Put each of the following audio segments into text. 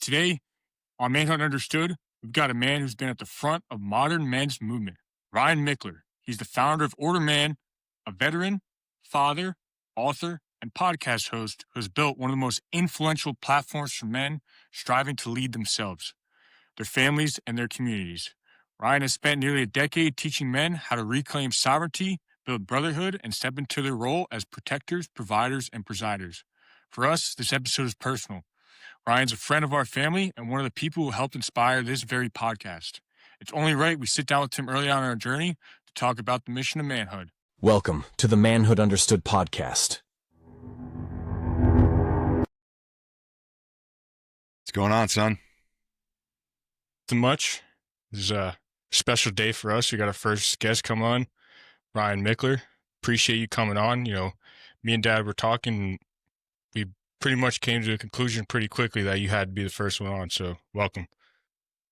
Today, on Manhood Understood, we've got a man who's been at the front of modern men's movement, Ryan Michler. He's the founder of Order Man, a veteran, father, author, and podcast host who has built one of the most influential platforms for men striving to lead themselves, their families, and their communities. Ryan has spent nearly a decade teaching men how to reclaim sovereignty, build brotherhood, and step into their role as protectors, providers, and presiders. For us, this episode is personal. Ryan's a friend of our family and one of the people who helped inspire this very podcast. It's only right we sit down with him early on in our journey to talk about the mission of manhood. Welcome to the Manhood Understood podcast. What's going on, son? Too much. This is a special day for us. We got our first guest come on, Ryan Michler. Appreciate you coming on. You know, me and Dad were talking. We pretty much came to a conclusion pretty quickly that you had to be the first one on. So welcome.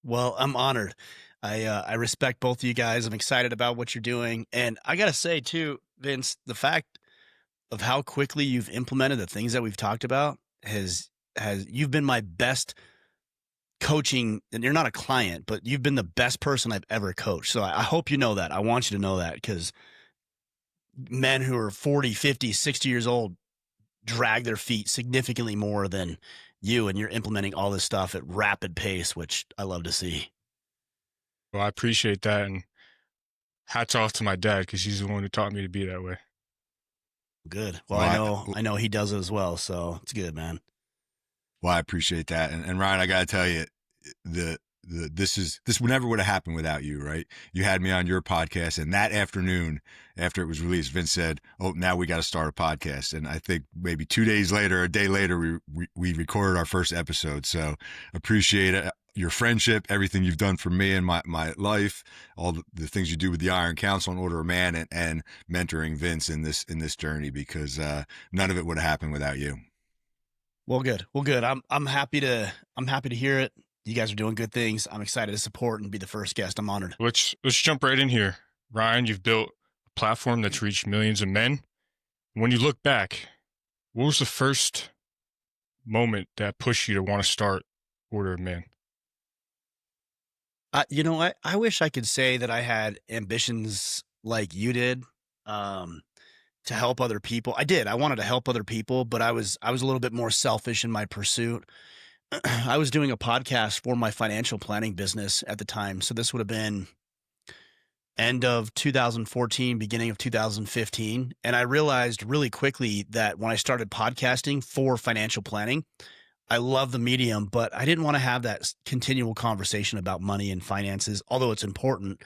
Well, I'm honored. I respect both of you guys. I'm excited about what you're doing. And I got to say too, Vince, the fact of how quickly you've implemented the things that we've talked about you've been my best coaching, and you're not a client, but you've been the best person I've ever coached. So I hope you know that. I want you to know that, because men who are 40, 50, 60 years old drag their feet significantly more than you, and you're implementing all this stuff at rapid pace, which I love to see. Well, I appreciate that, and hats off to my dad, because he's the one who taught me to be that way. Good. Well, I know he does it as well, so it's good, man. Well, I appreciate that. And Ryan, I got to tell you, this never would have happened without you, right? You had me on your podcast, and that afternoon after it was released, Vince said, "Oh, now we got to start a podcast." And I think maybe 2 days later, a day later, we recorded our first episode. So appreciate it. Your friendship, everything you've done for me and my life, all the things you do with the Iron Council and Order of Man, and mentoring Vince in this journey, because none of it would have happened without you. Well, good. I'm happy to hear it. You guys are doing good things. I'm excited to support and be the first guest. I'm honored. Let's jump right in here. Ryan, you've built a platform that's reached millions of men. When you look back, what was the first moment that pushed you to want to start Order of Man? I wish I could say that I had ambitions like you did, to help other people. I did. I wanted to help other people, but I was a little bit more selfish in my pursuit. I was doing a podcast for my financial planning business at the time. So this would have been end of 2014, beginning of 2015. And I realized really quickly that when I started podcasting for financial planning, I love the medium, but I didn't want to have that continual conversation about money and finances, although it's important.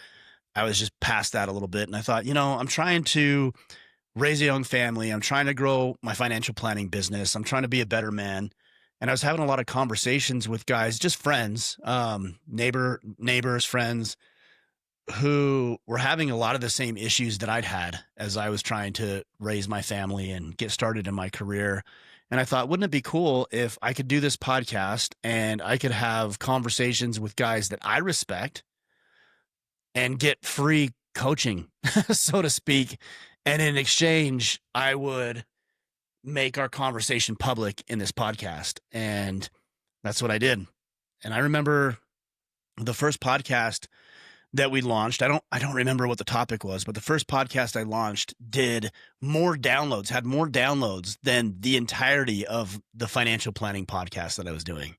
I was just past that a little bit. And I thought, I'm trying to raise a young family. I'm trying to grow my financial planning business. I'm trying to be a better man. And I was having a lot of conversations with guys, just friends, neighbors, friends, who were having a lot of the same issues that I'd had as I was trying to raise my family and get started in my career. And I thought, wouldn't it be cool if I could do this podcast and I could have conversations with guys that I respect and get free coaching, so to speak. And in exchange, I would make our conversation public in this podcast. And that's what I did. And I remember the first podcast that we launched, I don't remember what the topic was, but the first podcast I launched had more downloads than the entirety of the financial planning podcast that I was doing.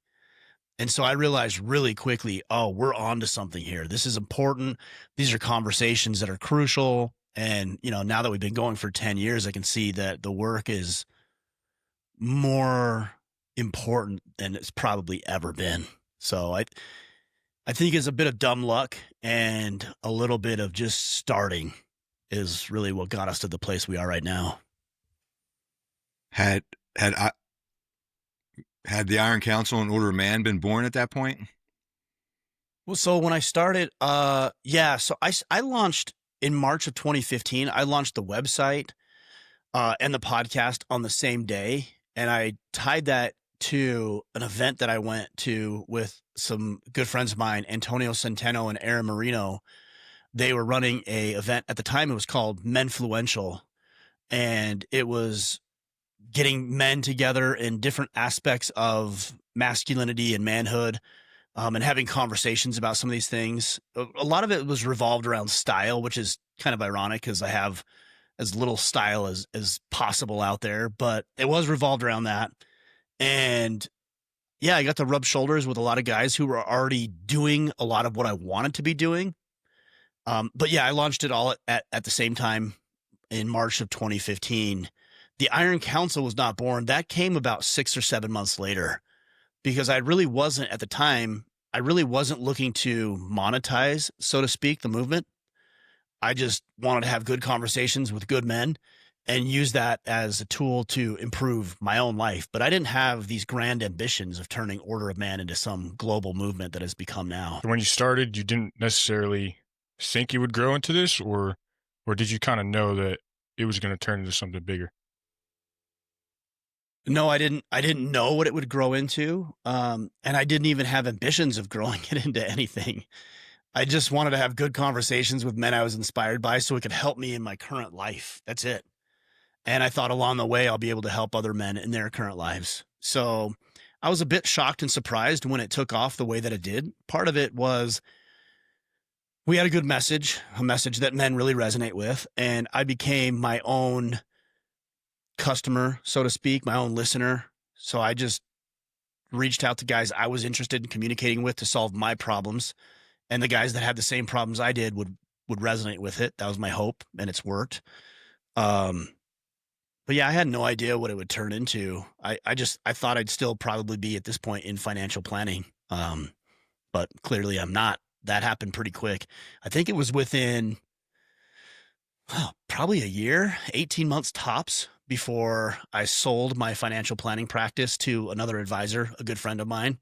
And so I realized really quickly, oh, we're on to something here. This is important. These are conversations that are crucial. And, now that we've been going for 10 years, I can see that the work is more important than it's probably ever been. So I think it's a bit of dumb luck and a little bit of just starting is really what got us to the place we are right now. Had the Iron Council and Order of Man been born at that point? Well, so when I started, so I launched in March of 2015. I launched the website and the podcast on the same day. And I tied that to an event that I went to with some good friends of mine, Antonio Centeno and Aaron Marino. They were running a event at the time. It was called Menfluential, and it was getting men together in different aspects of masculinity and manhood, and having conversations about some of these things. A lot of it was revolved around style, which is kind of ironic because I have as little style as possible out there, but it was revolved around that. And yeah, I got to rub shoulders with a lot of guys who were already doing a lot of what I wanted to be doing. But yeah, I launched it all at the same time in March of 2015. The Iron Council was not born. That came about 6 or 7 months later because I really wasn't at the time. I really wasn't looking to monetize, so to speak, the movement. I just wanted to have good conversations with good men and use that as a tool to improve my own life. But I didn't have these grand ambitions of turning Order of Man into some global movement that has become now. When you started, you didn't necessarily think it would grow into this, or did you kind of know that it was going to turn into something bigger? No, I didn't know what it would grow into. And I didn't even have ambitions of growing it into anything. I just wanted to have good conversations with men I was inspired by so it could help me in my current life. That's it. And I thought along the way, I'll be able to help other men in their current lives. So I was a bit shocked and surprised when it took off the way that it did. Part of it was we had a good message, a message that men really resonate with. And I became my own customer, so to speak, my own listener. So I just reached out to guys I was interested in communicating with to solve my problems. And the guys that had the same problems I did would resonate with it. That was my hope, and it's worked. But yeah, I had no idea what it would turn into. I thought I'd still probably be at this point in financial planning. But clearly I'm not. That happened pretty quick. I think it was within probably a year, 18 months tops before I sold my financial planning practice to another advisor, a good friend of mine,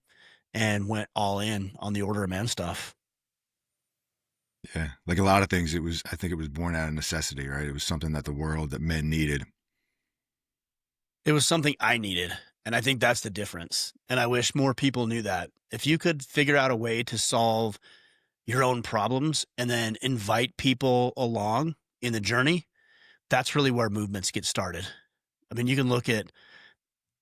and went all in on the Order of Man stuff. Yeah. Like a lot of things, I think it was born out of necessity, right? It was something that that men needed. It was something I needed. And I think that's the difference. And I wish more people knew that. If you could figure out a way to solve your own problems and then invite people along in the journey, that's really where movements get started. I mean, you can look at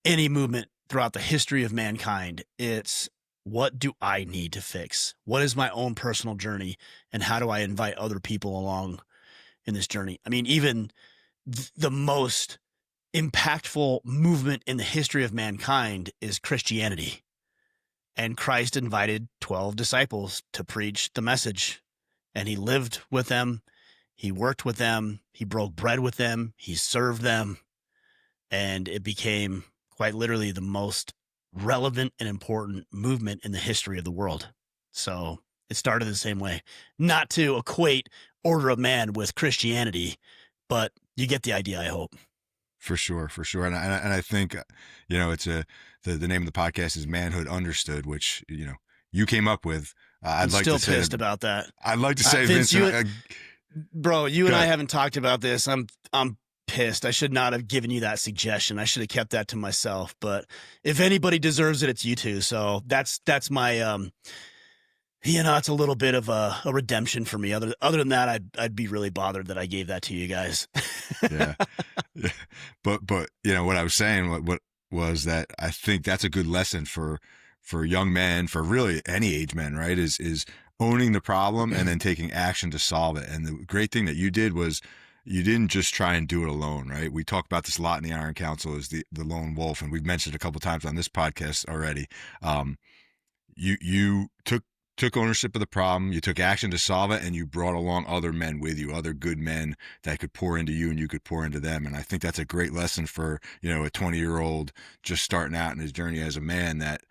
any movement throughout the history of mankind. It's what do I need to fix? What is my own personal journey? And how do I invite other people along in this journey? I mean, even the most impactful movement in the history of mankind is Christianity. And Christ invited 12 disciples to preach the message. And he lived with them. He worked with them. He broke bread with them. He served them. And it became quite literally the most relevant and important movement in the history of the world. So it started the same way. Not to equate Order of Man with Christianity, but you get the idea, I hope. For sure. And I think, it's the name of the podcast is Manhood Understood, which, you came up with. I'm like still pissed about that. I'd like to say, Vince, bro, you and I haven't talked about this. I'm pissed. I should not have given you that suggestion. I should have kept that to myself. But if anybody deserves it, it's you two. So that's my it's a little bit of a redemption for me. Other than that, I'd be really bothered that I gave that to you guys. Yeah. But what I was saying what was that I think that's a good lesson for young men, for really any age men, right? Is owning the problem and then taking action to solve it. And the great thing that you did was you didn't just try and do it alone, right? We talk about this a lot in the Iron Council as the lone wolf, and we've mentioned it a couple times on this podcast already. You took ownership of the problem, you took action to solve it, and you brought along other men with you, other good men that could pour into you and you could pour into them. And I think that's a great lesson for, a 20-year-old just starting out in his journey as a man, that,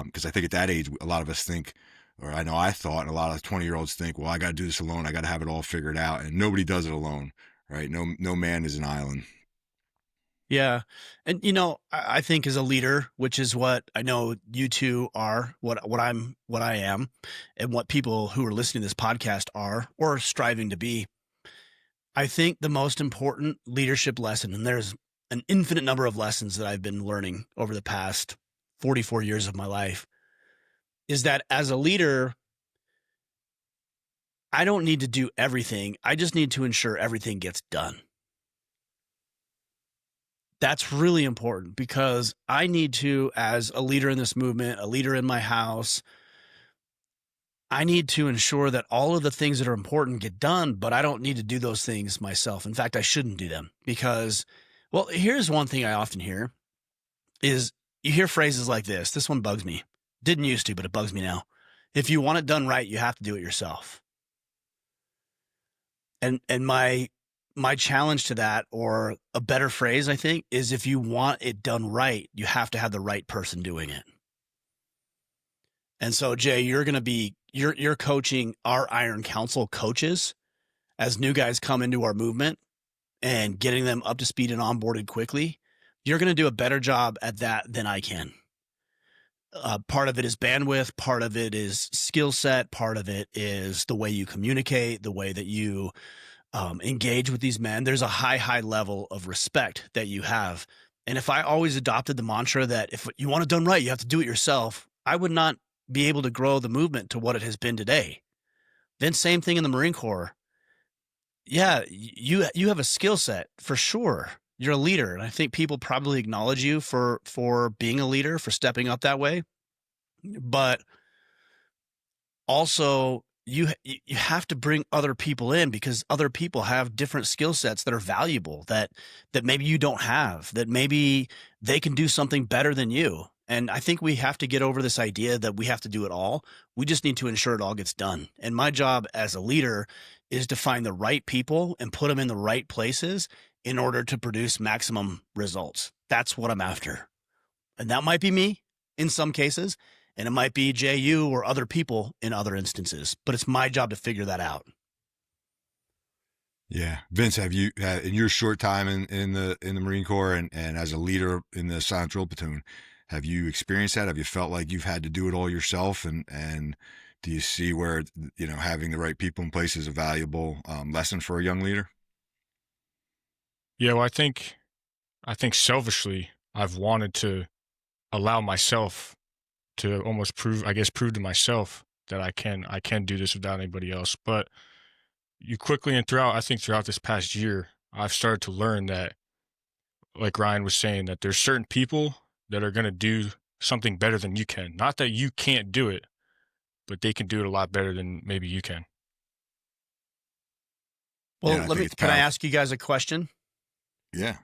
because I think at that age, a lot of us think, or I know I thought, and a lot of 20-year-olds think, well, I got to do this alone. I got to have it all figured out. And nobody does it alone, right? No man is an island. Yeah. And, I think as a leader, which is what I know you two are, what I am, and what people who are listening to this podcast are or striving to be, I think the most important leadership lesson, and there's an infinite number of lessons that I've been learning over the past 44 years of my life, is that as a leader, I don't need to do everything. I just need to ensure everything gets done. That's really important because I need to, as a leader in this movement, a leader in my house, I need to ensure that all of the things that are important get done, but I don't need to do those things myself. In fact, I shouldn't do them because, well, here's one thing I often hear is you hear phrases like this. This one bugs me. Didn't used to, but it bugs me now. If you want it done right, you have to do it yourself. And my challenge to that, or a better phrase, I think, is if you want it done right, you have to have the right person doing it. And so, Jay, you're coaching our Iron Council coaches as new guys come into our movement and getting them up to speed and onboarded quickly. You're going to do a better job at that than I can. Part of it is bandwidth. Part of it is skill set. Part of it is the way you communicate, the way that you engage with these men. There's a high level of respect that you have. And if I always adopted the mantra that if you want it done right, you have to do it yourself, I would not be able to grow the movement to what it has been today. Then same thing in the Marine Corps. Yeah, you have a skill set for sure. You're a leader. And I think people probably acknowledge you for being a leader, for stepping up that way. But also you have to bring other people in because other people have different skill sets that are valuable that maybe you don't have, that maybe they can do something better than you. And I think we have to get over this idea that we have to do it all. We just need to ensure it all gets done. And my job as a leader is to find the right people and put them in the right places in order to produce maximum results. That's what I'm after. And that might be me in some cases, and it might be JU or other people in other instances, but it's my job to figure that out. Yeah. Vince, have you, in your short time in the Marine Corps and as a leader in the Silent Drill Platoon, have you experienced that? Have you felt like you've had to do it all yourself? And do you see where, having the right people in place is a valuable lesson for a young leader? Yeah, well, I think selfishly, I've wanted to allow myself to almost prove to myself that I can do this without anybody else. But you quickly and throughout this past year, I've started to learn that, like Ryan was saying, that there's certain people that are going to do something better than you can. Not that you can't do it, but they can do it a lot better than maybe you can. Well, can I ask you guys a question? Yeah.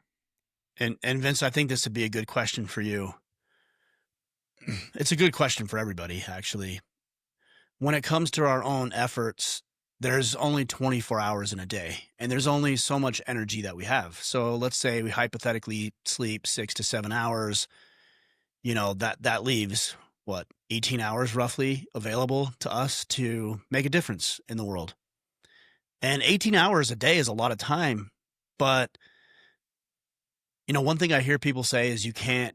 And Vince, I think this would be a good question for you. It's a good question for everybody, actually. When it comes to our own efforts, there's only 24 hours in a day, and there's only so much energy that we have. So let's say we hypothetically sleep 6 to 7 hours. That leaves, 18 hours roughly available to us to make a difference in the world. And 18 hours a day is a lot of time, but one thing I hear people say is you can't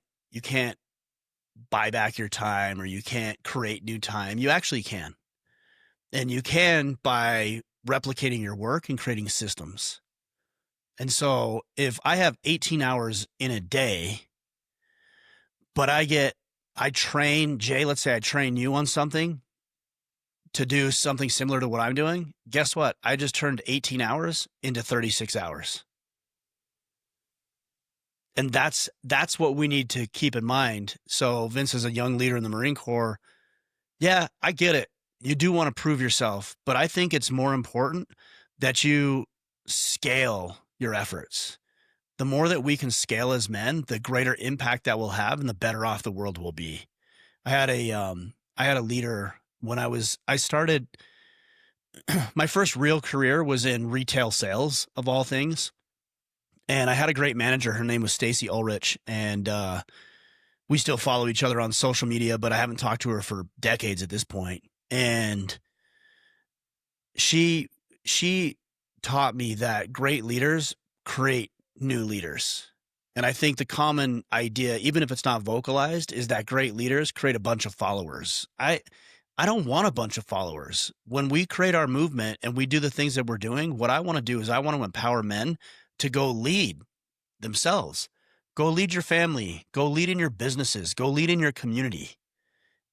buy back your time, or you can't create new time. You actually can. And you can by replicating your work and creating systems. And so if I have 18 hours in a day, but I train, Jay, let's say I train you on something to do something similar to what I'm doing, guess what? I just turned 18 hours into 36 hours. And that's what we need to keep in mind. So Vince is a young leader in the Marine Corps. Yeah, I get it. You do want to prove yourself, but I think it's more important that you scale your efforts. The more that we can scale as men, the greater impact that we'll have and the better off the world will be. I had a leader when I started, my first real career was in retail sales of all things. And I had a great manager. Her name was Stacy Ulrich. And we still follow each other on social media, but I haven't talked to her for decades at this point. And she taught me that great leaders create new leaders. And I think the common idea, even if it's not vocalized, is that great leaders create a bunch of followers. I don't want a bunch of followers. When we create our movement and we do the things that we're doing, what I want to do is I want to empower men to go lead themselves. Go lead your family. Go lead in your businesses. Go lead in your community.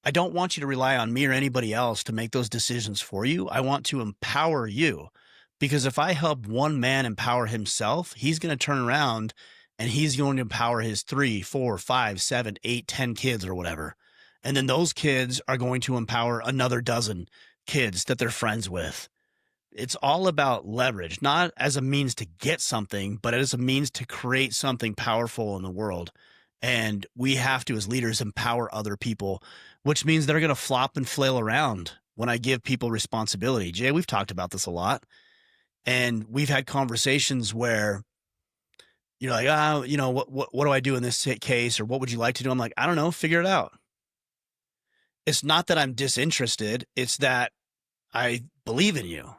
I don't want you to rely on me or anybody else to make those decisions for you. I want to empower you, because if I help one man empower himself, he's going to turn around and he's going to empower his 3, 4, 5, 7, 8, 10 kids or whatever. And then those kids are going to empower another dozen kids that they're friends with. It's all about leverage, not as a means to get something, but as a means to create something powerful in the world. And we have to, as leaders, empower other people, which means they're going to flop and flail around when I give people responsibility. Jay, we've talked about this a lot. And we've had conversations where you're like, what do I do in this case? Or what would you like to do? I'm like, I don't know, figure it out. It's not that I'm disinterested. It's that I believe in you.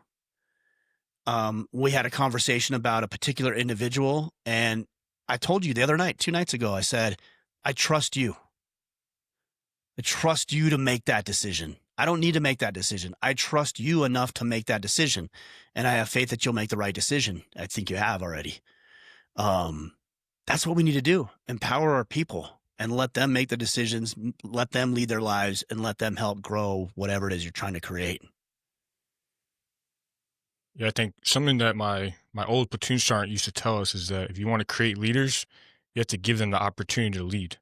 We had a conversation about a particular individual, and I told you the other night, 2 nights ago, I said, I trust you. I trust you to make that decision. I don't need to make that decision. I trust you enough to make that decision. And I have faith that you'll make the right decision. I think you have already. That's what we need to do. Empower our people and let them make the decisions, let them lead their lives, and let them help grow whatever it is you're trying to create. Yeah, I think something that my old platoon sergeant used to tell us is that if you want to create leaders, you have to give them the opportunity to lead.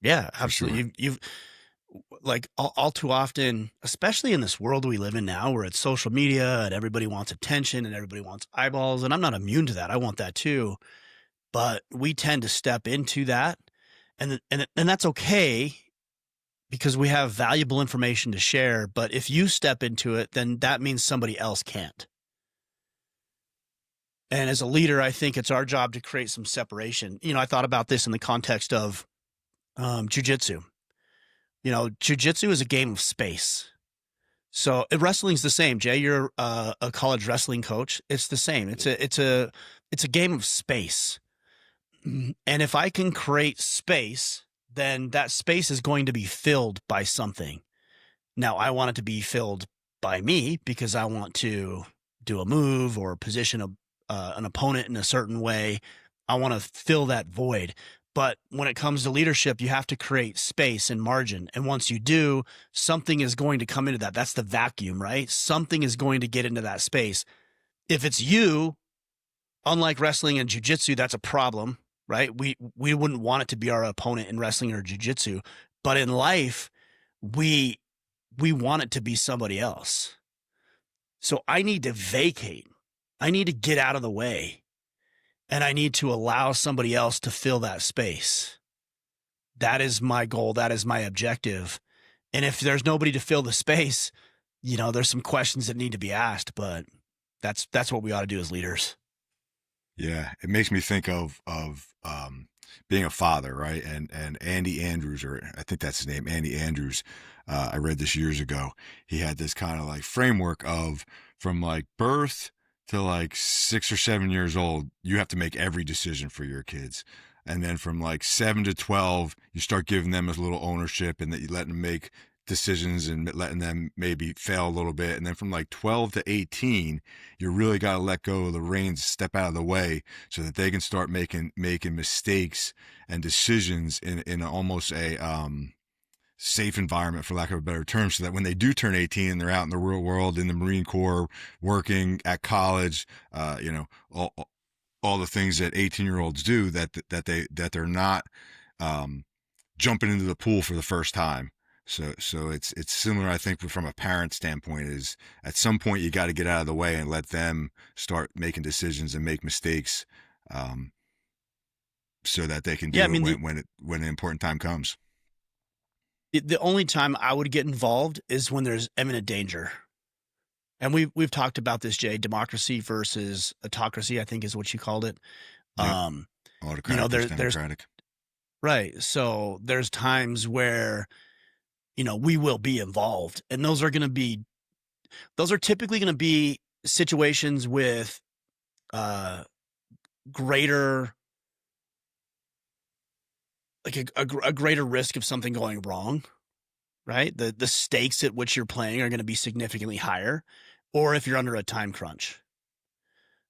Yeah, For absolutely. sure. You've like all too often, especially in this world we live in now, where it's social media and everybody wants attention and everybody wants eyeballs, and I'm not immune to that. I want that too, but we tend to step into that, and that's okay because we have valuable information to share. But if you step into it, then that means somebody else can't. And as a leader, I think it's our job to create some separation. I thought about this in the context of jujitsu. Jujitsu is a game of space. So wrestling's the same. Jay, you're a college wrestling coach. It's the same. It's a game of space. And if I can create space, then that space is going to be filled by something. Now, I want it to be filled by me because I want to do a move or position an opponent in a certain way. I want to fill that void. But when it comes to leadership, you have to create space and margin. And once you do, something is going to come into that. That's the vacuum, right? Something is going to get into that space. If it's you, unlike wrestling and jiu-jitsu, that's a problem, right? We wouldn't want it to be our opponent in wrestling or jiu-jitsu. But in life, we want it to be somebody else. So I need to vacate. I need to get out of the way. And I need to allow somebody else to fill that space. That is my goal. That is my objective. And if there's nobody to fill the space, there's some questions that need to be asked, but that's what we ought to do as leaders. Yeah, it makes me think of being a father, right? And Andy Andrews, or I think that's his name, Andy Andrews. I read this years ago. He had this kind of like framework of from like birth to like 6 or 7 years old, you have to make every decision for your kids. And then from like 7 to 12, you start giving them a little ownership and that you let them make decisions and letting them maybe fail a little bit. And then from like 12 to 18, you really got to let go of the reins, step out of the way so that they can start making mistakes and decisions in almost a safe environment, for lack of a better term, so that when they do turn 18 and they're out in the real world, in the Marine Corps, working at college, all the things that 18-year-olds do, that they're not jumping into the pool for the first time. So it's similar, I think, from a parent standpoint. Is at some point you got to get out of the way and let them start making decisions and make mistakes, so that they can do it when an important time comes. The only time I would get involved is when there's imminent danger. And we've talked about this, Jay, democracy versus autocracy, I think is what you called it. Yep. Autocratic versus democratic. Right. So there's times where, we will be involved, and those are typically going to be situations with greater, like a greater risk of something going wrong, right? The stakes at which you're playing are going to be significantly higher, or if you're under a time crunch.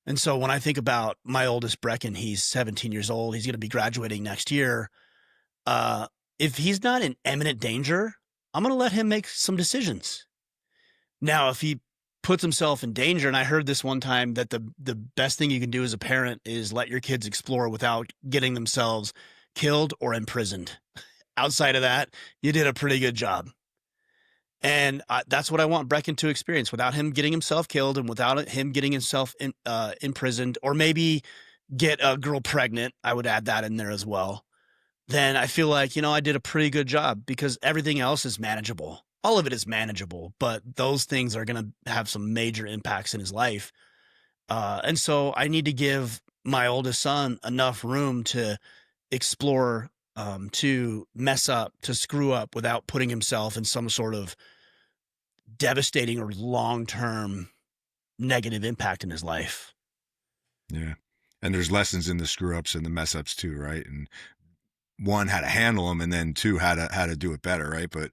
And so when I think about my oldest Brecken, he's 17 years old. He's going to be graduating next year. If he's not in imminent danger, I'm going to let him make some decisions. Now, if he puts himself in danger. And I heard this one time that the best thing you can do as a parent is let your kids explore without getting themselves killed or imprisoned. Outside of that, you did a pretty good job. And that's what I want Brecken to experience without him getting himself killed and without him getting himself imprisoned, or maybe get a girl pregnant. I would add that in there as well. Then I feel like, I did a pretty good job, because everything else is manageable. All of it is manageable, but those things are going to have some major impacts in his life. And so I need to give my oldest son enough room to explore, to mess up, to screw up without putting himself in some sort of devastating or long-term negative impact in his life. Yeah. And there's lessons in the screw ups and the mess ups too, right? And one, how to handle them, and then two, how to do it better, right? But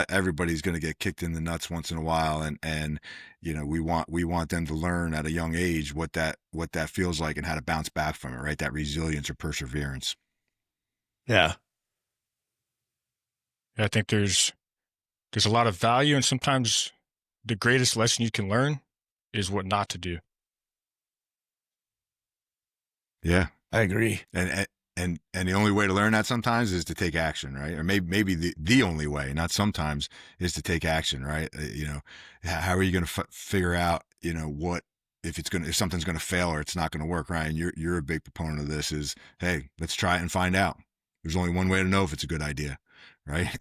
everybody's going to get kicked in the nuts once in a while, and we want them to learn at a young age what that feels like and how to bounce back from it, right? That resilience or perseverance. Yeah. I think there's a lot of value, and sometimes the greatest lesson you can learn is what not to do. Yeah, I agree. And the only way to learn that sometimes is to take action, right? Or maybe the only way, not sometimes, is to take action, right? How are you going to figure out, what if something's going to fail or it's not going to work, Ryan? You're a big proponent of this. Is, hey, let's try it and find out. There's only one way to know if it's a good idea, right?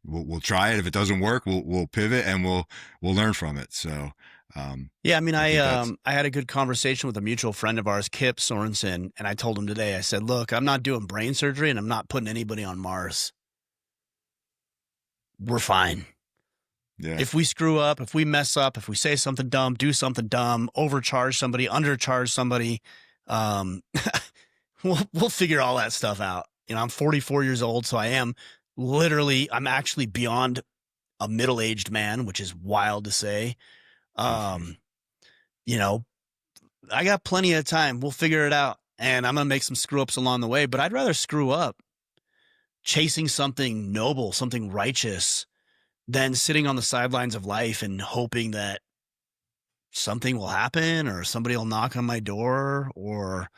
We'll try it. If it doesn't work, we'll pivot and we'll learn from it. So. Yeah, I mean, I had a good conversation with a mutual friend of ours, Kip Sorensen, and I told him today, I said, look, I'm not doing brain surgery and I'm not putting anybody on Mars. We're fine. Yeah. If we screw up, if we mess up, if we say something dumb, do something dumb, overcharge somebody, undercharge somebody, we'll figure all that stuff out. I'm 44 years old, so I'm actually beyond a middle-aged man, which is wild to say. I got plenty of time. We'll figure it out. And I'm going to make some screw ups along the way, but I'd rather screw up chasing something noble, something righteous, than sitting on the sidelines of life and hoping that something will happen or somebody will knock on my door or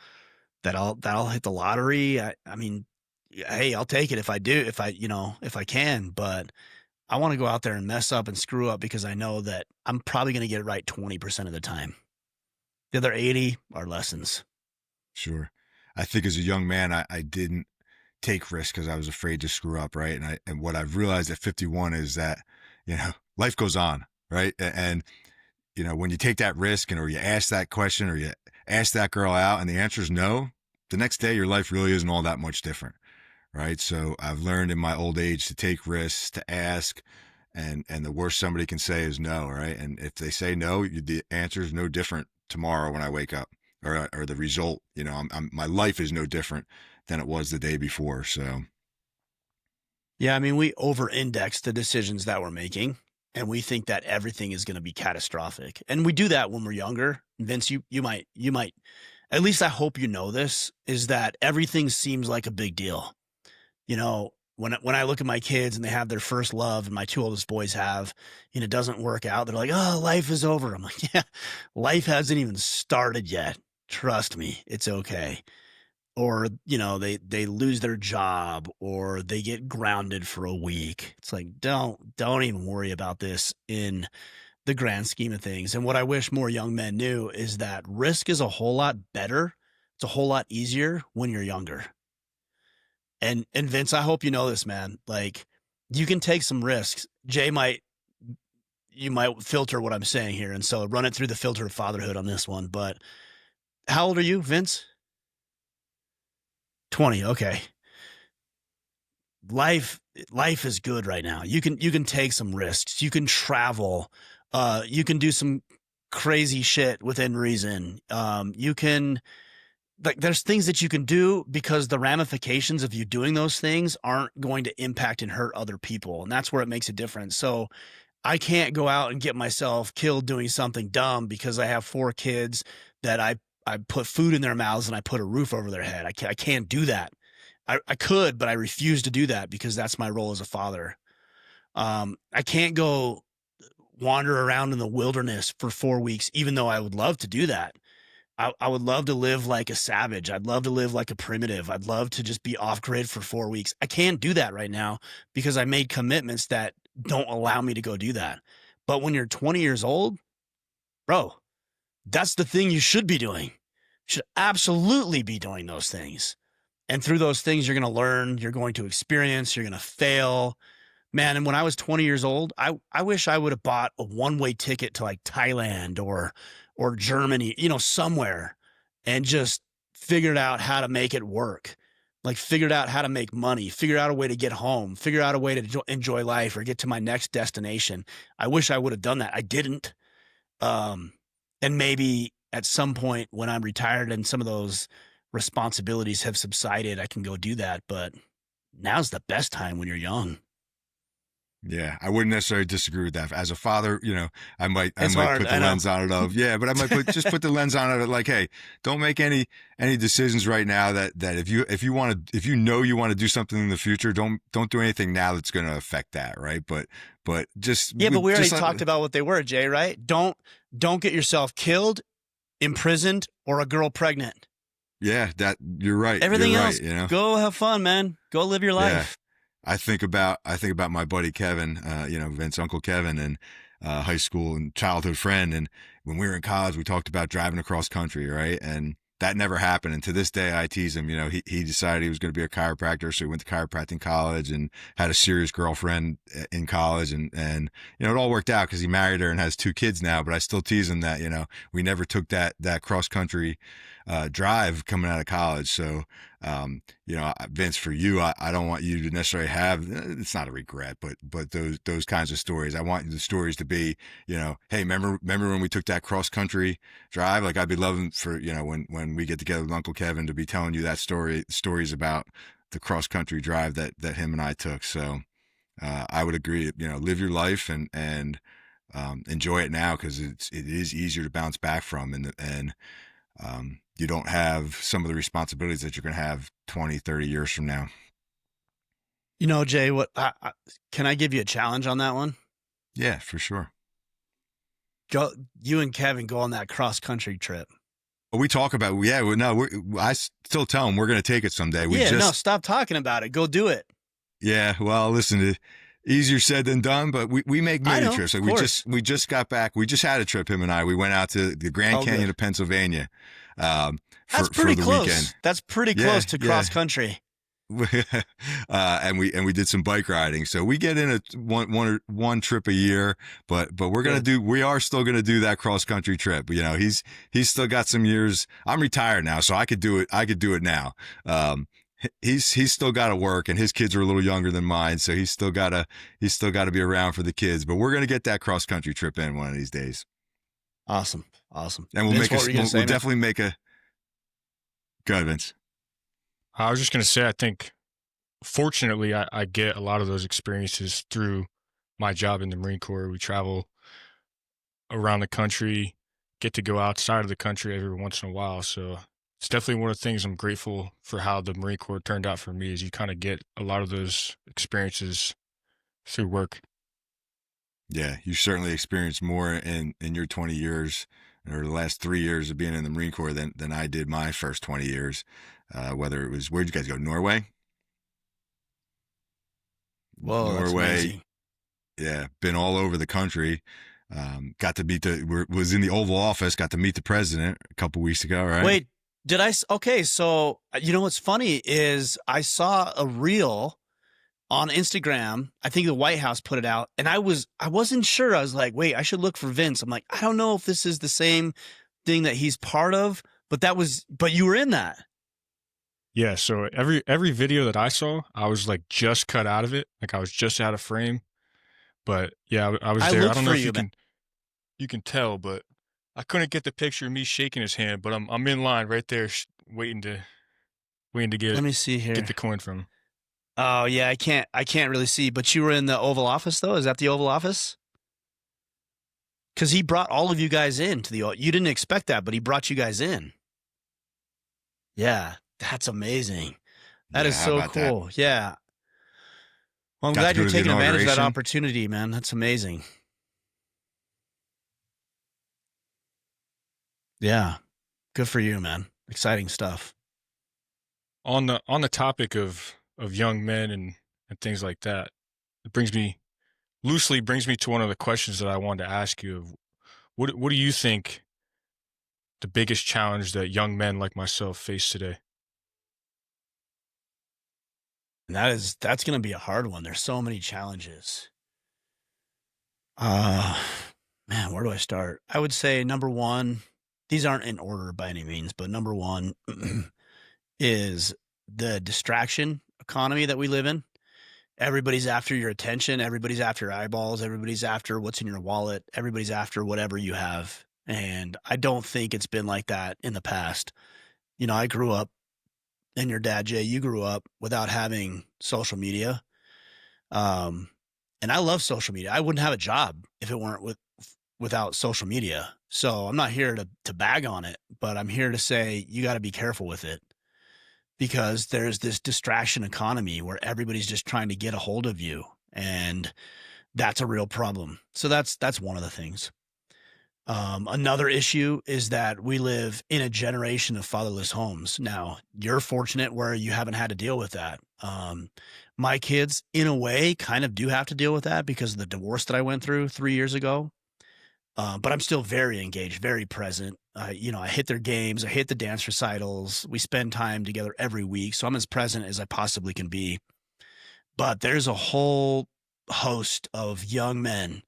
that I'll hit the lottery. I mean, hey, I'll take it if I can, but I want to go out there and mess up and screw up because I know that I'm probably going to get it right 20% of the time. The other 80 are lessons. Sure. I think as a young man, I didn't take risks because I was afraid to screw up, right? And what I've realized at 51 is that, life goes on, right? And, when you take that risk or you ask that question or you ask that girl out and the answer is no, the next day your life really isn't all that much different. Right. So I've learned in my old age to take risks, to ask, and the worst somebody can say is no. Right. And if they say no, the answer is no different tomorrow when I wake up, or the result, my life is no different than it was the day before. So. Yeah. I mean, we over-index the decisions that we're making and we think that everything is going to be catastrophic. And we do that when we're younger. Vince, you might, at least I hope you know this, is that everything seems like a big deal. When I look at my kids and they have their first love, and my two oldest boys have, and it doesn't work out, they're like, oh, life is over. I'm like, yeah, life hasn't even started yet. Trust me, it's okay. Or, they lose their job or they get grounded for a week. It's like, don't even worry about this in the grand scheme of things. And what I wish more young men knew is that risk is a whole lot better. It's a whole lot easier when you're younger. And Vince, I hope you know this, man. Like, you can take some risks. Jay you might filter what I'm saying here, and so run it through the filter of fatherhood on this one. But how old are you, Vince? 20. Okay. Life is good right now. You can take some risks. You can travel. You can do some crazy shit within reason. You can. There's things that you can do because the ramifications of you doing those things aren't going to impact and hurt other people. And that's where it makes a difference. So I can't go out and get myself killed doing something dumb because I have 4 kids that I put food in their mouths and I put a roof over their head. I can't do that. I could, but I refuse to do that because that's my role as a father. I can't go wander around in the wilderness for 4 weeks, even though I would love to do that. I would love to live like a savage. I'd love to live like a primitive. I'd love to just be off grid for 4 weeks. I can't do that right now because I made commitments that don't allow me to go do that. But when you're 20 years old, bro, that's the thing you should be doing. You should absolutely be doing those things. And through those things, you're going to learn, you're going to experience, you're going to fail. Man, and when I was 20 years old, I wish I would have bought a one-way ticket to like Thailand or Germany, somewhere, and just figured out how to make it work. Like figured out how to make money, figured out a way to get home, figure out a way to enjoy life or get to my next destination. I wish I would have done that. I didn't. And maybe at some point when I'm retired and some of those responsibilities have subsided, I can go do that. But now's the best time when you're young. Yeah, I wouldn't necessarily disagree with that. As a father, I might It's put hard, the I know. lens on it of, yeah, but I might put the lens on it like, hey, don't make any decisions right now that if you want to do something in the future, don't do anything now that's going to affect that, right? But just Yeah, but we already just talked about what they were, Jay, right? Don't get yourself killed, imprisoned, or a girl pregnant. Yeah, that you're right. Everything You're else, right, go have fun, man. Go live your life. Yeah. I think about my buddy Kevin, Vince, Uncle Kevin, and high school and childhood friend. And when we were in college, we talked about driving across country, right? And that never happened. And to this day, I tease him. He decided he was going to be a chiropractor, so he went to chiropractic college and had a serious girlfriend in college, and it all worked out because he married her and has 2 kids now. But I still tease him that we never took that cross country drive coming out of college. So Vince, for you, I don't want you to necessarily have, it's not a regret, but those kinds of stories. I want the stories to be, hey, remember when we took that cross country drive? Like I'd be loving for, when we get together with Uncle Kevin to be telling you that stories about the cross country drive that him and I took. So, I would agree, live your life and enjoy it now, because it is easier to bounce back from, and you don't have some of the responsibilities that you're going to have 20, 30 years from now. Jay, can I give you a challenge on that one? Yeah, for sure. You and Kevin go on that cross country trip. Well, we talk about, I still tell him we're going to take it someday. Stop talking about it. Go do it. Yeah. Well, listen, easier said than done, but we make many trips. Like we just got back. We just had a trip, him and I. We went out to the Grand Canyon of Pennsylvania. That's pretty close. Weekend. That's pretty close to cross country. And we did some bike riding. So we get in one trip a year, but we are still gonna do that cross country trip. He's still got some years. I'm retired now, so I could do it now. He's still got to work, and his kids are a little younger than mine, so he's still got to be around for the kids. But we're gonna get that cross country trip in one of these days. Awesome. And we'll definitely make a. Go ahead, Vince. I was just gonna say, I think, fortunately, I get a lot of those experiences through my job in the Marine Corps. We travel around the country, get to go outside of the country every once in a while, so. It's definitely one of the things I'm grateful for how the Marine Corps turned out for me, is you kind of get a lot of those experiences through work. Yeah, you certainly experienced more in your 20 years or the last 3 years of being in the Marine Corps than I did my first 20 years. Whether it was, where'd you guys go? Norway? Whoa, that's amazing. Yeah, been all over the country. Got to meet was in the Oval Office, got to meet the president a couple weeks ago, right? Wait. Okay, so what's funny is I saw a reel on Instagram. I think the White House put it out, and I wasn't sure. I was like, wait, I should look for Vince. I'm like, I don't know if this is the same thing that he's part of, but you were in that. Yeah, so every video that I saw, I was like just cut out of it. Like I was just out of frame. But yeah, I was there. I don't know if you can tell, but I couldn't get the picture of me shaking his hand, but I'm in line right there, waiting to get. Let me see here. Get the coin from. Oh yeah, I can't really see. But you were in the Oval Office, though. Is that the Oval Office? Because he brought all of you guys in to the. You didn't expect that, but he brought you guys in. Yeah, that's amazing. That is so cool. That? Yeah. Well, I'm glad you're taking advantage of that opportunity, man. That's amazing. Yeah. Good for you, man. Exciting stuff. On the topic of young men and things like that, it brings me to one of the questions that I wanted to ask you. Of what do you think the biggest challenge that young men like myself face today? And that's going to be a hard one. There's so many challenges. Uh Man, where do I start? I would say number 1, these aren't in order by any means, but number 1 is the distraction economy that we live in. Everybody's after your attention, everybody's after your eyeballs, everybody's after what's in your wallet, everybody's after whatever you have. And I don't think it's been like that in the past. I grew up, and your dad, Jay, you grew up without having social media. Um, and I love social media. I wouldn't have a job if it weren't without social media. So I'm not here to bag on it, but I'm here to say you got to be careful with it, because there's this distraction economy where everybody's just trying to get a hold of you, and that's a real problem. So that's one of the things. Another issue is that we live in a generation of fatherless homes. Now, you're fortunate where you haven't had to deal with that. My kids, in a way, kind of do have to deal with that because of the divorce that I went through 3 years ago. But I'm still very engaged, very present. I hit their games, I hit the dance recitals. We spend time together every week, so I'm as present as I possibly can be. But there's a whole host of young men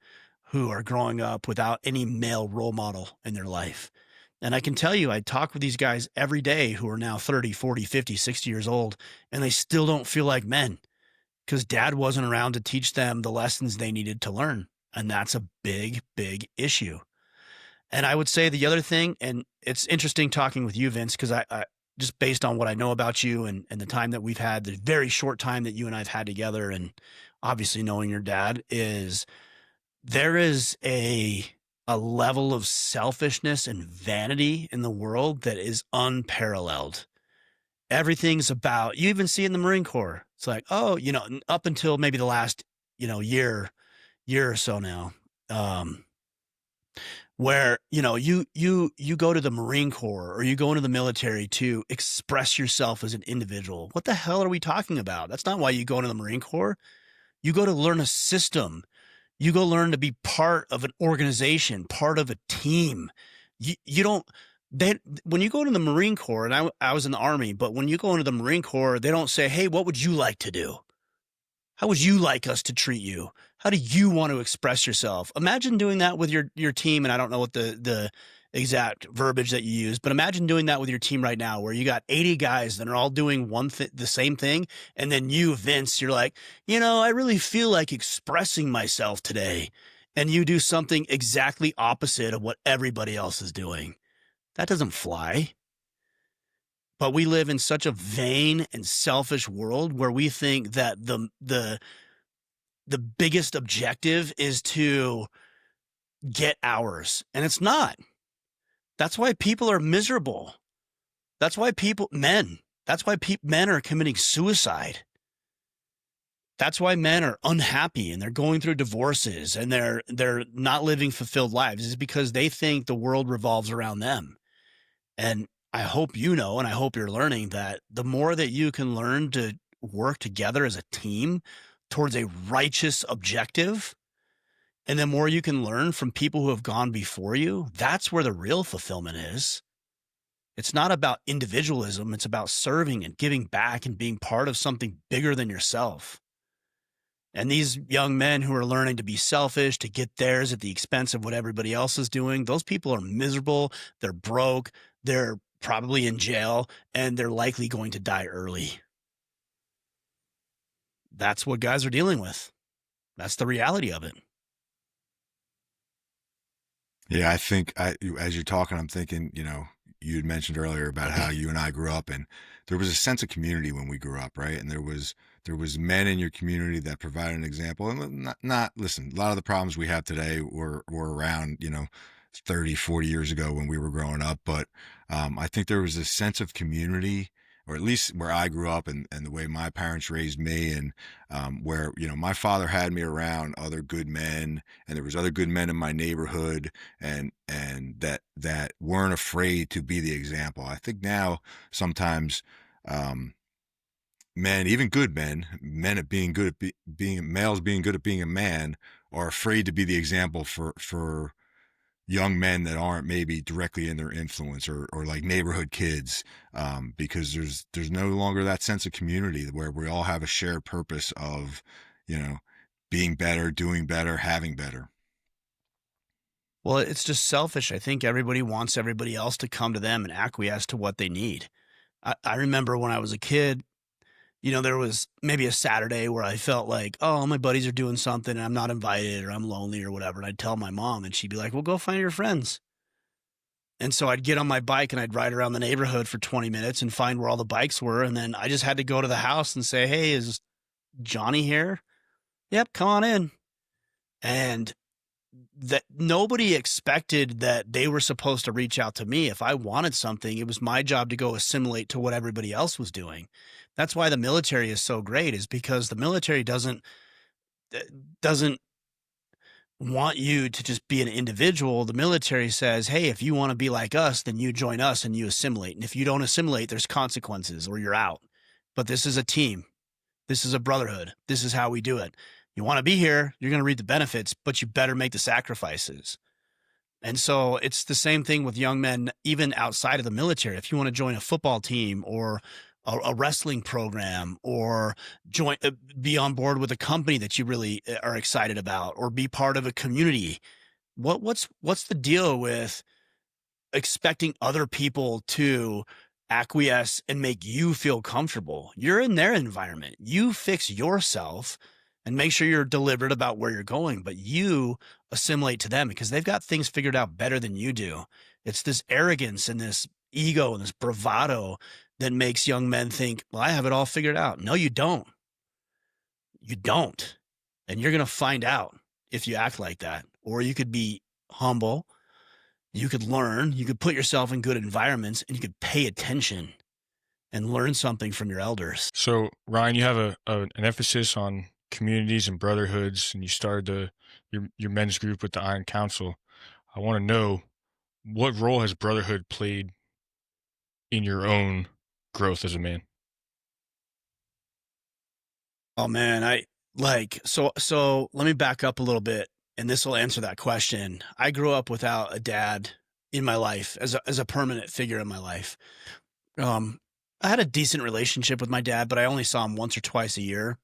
who are growing up without any male role model in their life. And I can tell you, I talk with these guys every day who are now 30, 40, 50, 60 years old, and they still don't feel like men because dad wasn't around to teach them the lessons they needed to learn. And that's a big, big issue. And I would say the other thing, and it's interesting talking with you, Vince, because I just based on what I know about you and the time that we've had, the very short time that you and I've had together, and obviously knowing your dad, is there is a level of selfishness and vanity in the world that is unparalleled. Everything's about, you even see in the Marine Corps. It's like, oh, up until maybe the last, year or so now, where, you go to the Marine Corps or you go into the military to express yourself as an individual. What the hell are we talking about? That's not why you go into the Marine Corps. You go to learn a system. You go learn to be part of an organization, part of a team. You don't, when you go into the Marine Corps, and I was in the Army, but when you go into the Marine Corps, they don't say, hey, what would you like to do? How would you like us to treat you? How do you want to express yourself? Imagine doing that with your team. And I don't know what the exact verbiage that you use, but imagine doing that with your team right now, where you got 80 guys that are all doing the same thing. And then you, Vince, you're like, I really feel like expressing myself today. And you do something exactly opposite of what everybody else is doing. That doesn't fly. But we live in such a vain and selfish world where we think that the biggest objective is to get ours, and it's not. That's why people are miserable. That's why men are committing suicide. That's why men are unhappy and they're going through divorces and they're not living fulfilled lives, is because they think the world revolves around them. And I hope and I hope you're learning that the more that you can learn to work together as a team towards a righteous objective, and the more you can learn from people who have gone before you, that's where the real fulfillment is. It's not about individualism. It's about serving and giving back and being part of something bigger than yourself. And these young men who are learning to be selfish, to get theirs at the expense of what everybody else is doing, those people are miserable. They're broke. They're probably in jail, and they're likely going to die early. That's what guys are dealing with. That's the reality of it. Yeah, I think as you're talking, I'm thinking, you had mentioned earlier about how you and I grew up, and there was a sense of community when we grew up, right? And there was men in your community that provided an example. And listen, a lot of the problems we have today were around, 30, 40 years ago when we were growing up. But I think there was a sense of community or at least where I grew up and the way my parents raised me, and where, you know, my father had me around other good men, and there was other good men in my neighborhood, and that weren't afraid to be the example. I think now sometimes men, even good men at being good at being males, being good at being a man, are afraid to be the example for young men that aren't maybe directly in their influence, or like neighborhood kids, because there's no longer that sense of community where we all have a shared purpose of, you know, being better, doing better, having better. Well, it's just selfish. I think everybody wants everybody else to come to them and acquiesce to what they need. I remember when I was a kid, there was maybe a Saturday where I felt like, oh, my buddies are doing something and I'm not invited or I'm lonely or whatever. And I'd tell my mom and she'd be like, well, go find your friends. And so I'd get on my bike and I'd ride around the neighborhood for 20 minutes and find where all the bikes were. And then I just had to go to the house and say, hey, is Johnny here? Yep, come on in. And that nobody expected that they were supposed to reach out to me. If I wanted something, it was my job to go assimilate to what everybody else was doing. That's why the military is so great, is because the military doesn't want you to just be an individual. The military says, hey, if you want to be like us, then you join us and you assimilate. And if you don't assimilate, there's consequences or you're out. But this is a team. This is a brotherhood. This is how we do it. You want to be here, you're going to reap the benefits, but you better make the sacrifices. And so it's the same thing with young men, even outside of the military. If you want to join a football team or a wrestling program, or be on board with a company that you really are excited about, or be part of a community, what's the deal with expecting other people to acquiesce and make you feel comfortable? You're in their environment. You fix yourself and make sure you're deliberate about where you're going, but you assimilate to them because they've got things figured out better than you do. It's this arrogance and this ego and this bravado that makes young men think, well, I have it all figured out. No, you don't. You don't. And you're going to find out if you act like that. Or you could be humble. You could learn. You could put yourself in good environments, and you could pay attention and learn something from your elders. So, Ryan, you have an emphasis on communities and brotherhoods, and you started your men's group with the Iron Council. I want to know, what role has brotherhood played in your own growth as a man? Oh man, so let me back up a little bit, and this will answer that question. I grew up without a dad in my life as a permanent figure in my life. I had a decent relationship with my dad, but I only saw him once or twice a year.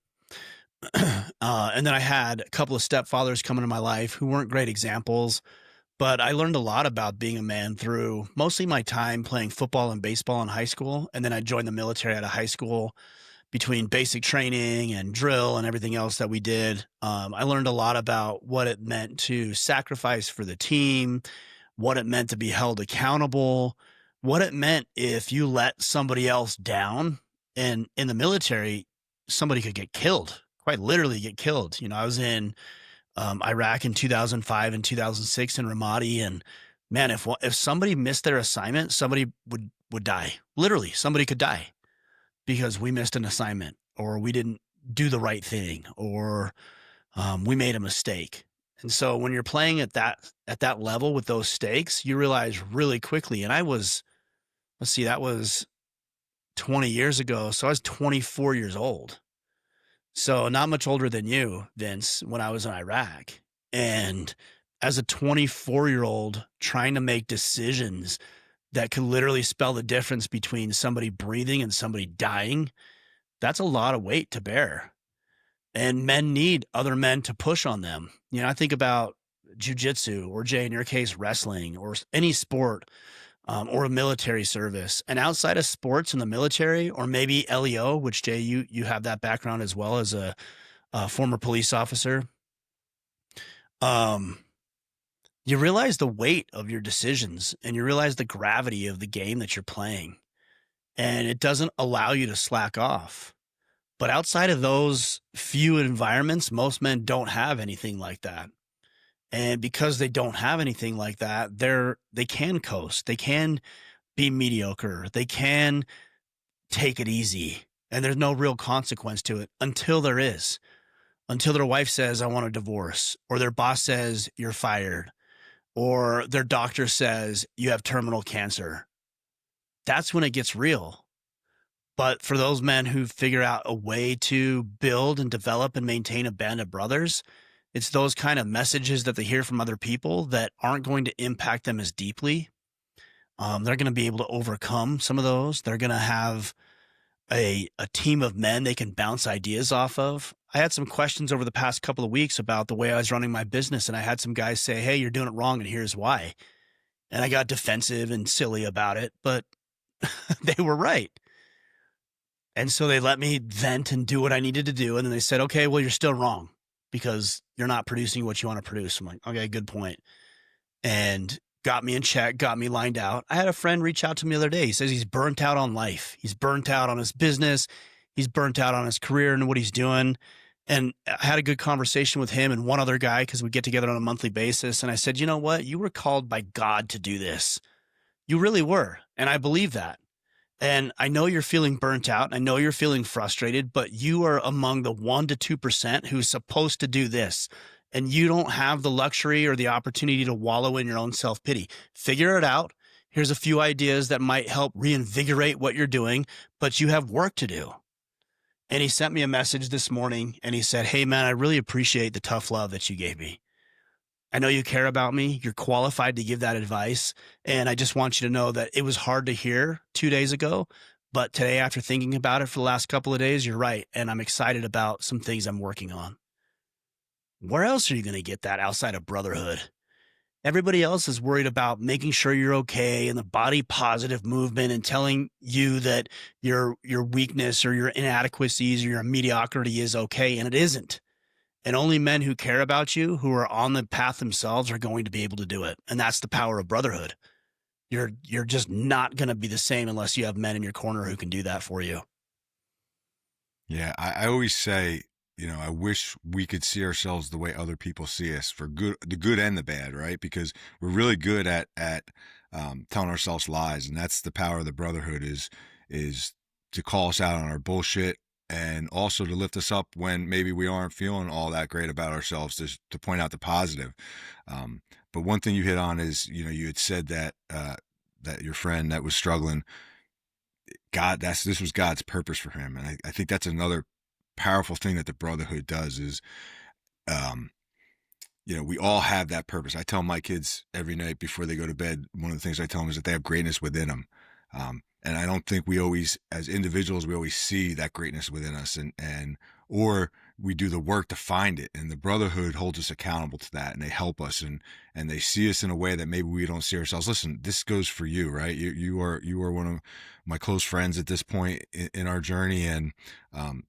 And then I had a couple of stepfathers come into my life who weren't great examples, but I learned a lot about being a man through mostly my time playing football and baseball in high school. And then I joined the military out of high school. Between basic training and drill and everything else that we did, I learned a lot about what it meant to sacrifice for the team, what it meant to be held accountable, what it meant if you let somebody else down. And in the military, somebody could get killed, quite literally get killed. I was in Iraq in 2005 and 2006 in Ramadi, and man, if somebody missed their assignment, somebody would die. Literally, somebody could die because we missed an assignment, or we didn't do the right thing, or we made a mistake. And so when you're playing at that level with those stakes, you realize really quickly. And that was 20 years ago. So I was 24 years old. So not much older than you, Vince, when I was in Iraq. And as a 24-year-old trying to make decisions that could literally spell the difference between somebody breathing and somebody dying, that's a lot of weight to bear. And men need other men to push on them. I think about jujitsu, or Jay, in your case, wrestling, or any sport, or a military service. And outside of sports and the military, or maybe LEO, which Jay, you have that background as well as a former police officer. You realize the weight of your decisions, and you realize the gravity of the game that you're playing, and it doesn't allow you to slack off. But outside of those few environments, most men don't have anything like that. And because they don't have anything like that, they can coast. They can be mediocre. They can take it easy and there's no real consequence to it until there is, until their wife says, I want a divorce, or their boss says you're fired, or their doctor says you have terminal cancer. That's when it gets real. But for those men who figure out a way to build and develop and maintain a band of brothers, it's those kind of messages that they hear from other people that aren't going to impact them as deeply. They're going to be able to overcome some of those. They're going to have a team of men they can bounce ideas off of. I had some questions over the past couple of weeks about the way I was running my business, and I had some guys say, hey, you're doing it wrong, and here's why. And I got defensive and silly about it, but they were right. And so they let me vent and do what I needed to do. And then they said, okay, well, you're still wrong because you're not producing what you want to produce. I'm like, okay, good point. And got me in check, got me lined out. I had a friend reach out to me the other day. He says he's burnt out on life. He's burnt out on his business. He's burnt out on his career and what he's doing. And I had a good conversation with him and one other guy because we get together on a monthly basis. And I said, you know what? You were called by God to do this. You really were. And I believe that. And I know you're feeling burnt out. I know you're feeling frustrated, but you are among the 1% to 2% who's supposed to do this. And you don't have the luxury or the opportunity to wallow in your own self-pity. Figure it out. Here's a few ideas that might help reinvigorate what you're doing, but you have work to do. And he sent me a message this morning and he said, hey man, I really appreciate the tough love that you gave me. I know you care about me. You're qualified to give that advice. And I just want you to know that it was hard to hear 2 days ago, but today after thinking about it for the last couple of days, you're right. And I'm excited about some things I'm working on. Where else are you going to get that outside of brotherhood? Everybody else is worried about making sure you're okay and the body positive movement and telling you that your weakness or your inadequacies or your mediocrity is okay. And it isn't. And only men who care about you, who are on the path themselves, are going to be able to do it. And that's the power of brotherhood. You're just not going to be the same unless you have men in your corner who can do that for you. Yeah, I always say, I wish we could see ourselves the way other people see us, for good, the good and the bad, right? Because we're really good at telling ourselves lies, and that's the power of the brotherhood is to call us out on our bullshit, and also to lift us up when maybe we aren't feeling all that great about ourselves, to point out the positive. But one thing you hit on is, you had said that that your friend that was struggling, this was God's purpose for him. And I think that's another powerful thing that the brotherhood does is, we all have that purpose. I tell my kids every night before they go to bed, one of the things I tell them is that they have greatness within them. And I don't think we always, as individuals, we always see that greatness within us, or we do the work to find it. And the brotherhood holds us accountable to that, and they help us, and they see us in a way that maybe we don't see ourselves. Listen, this goes for you, right? You are one of my close friends at this point in our journey, and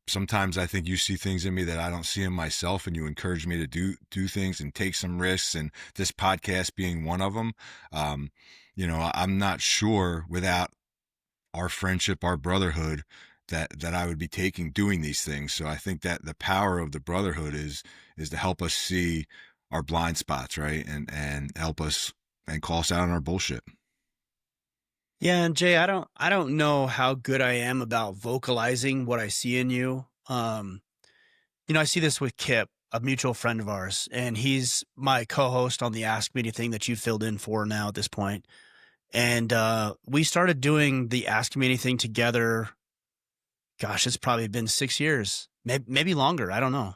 sometimes I think you see things in me that I don't see in myself, and you encourage me to do things and take some risks, and this podcast being one of them. I'm not sure without our friendship, our brotherhood, that I would be doing these things. So I think that the power of the brotherhood is to help us see our blind spots, right? And help us and call us out on our bullshit. Yeah. And Jay, I don't know how good I am about vocalizing what I see in you. I see this with Kip, a mutual friend of ours, and he's my co-host on the Ask Me Anything that you filled in for now at this point. And we started doing the Ask Me Anything together. Gosh, it's probably been 6 years, maybe longer. I don't know.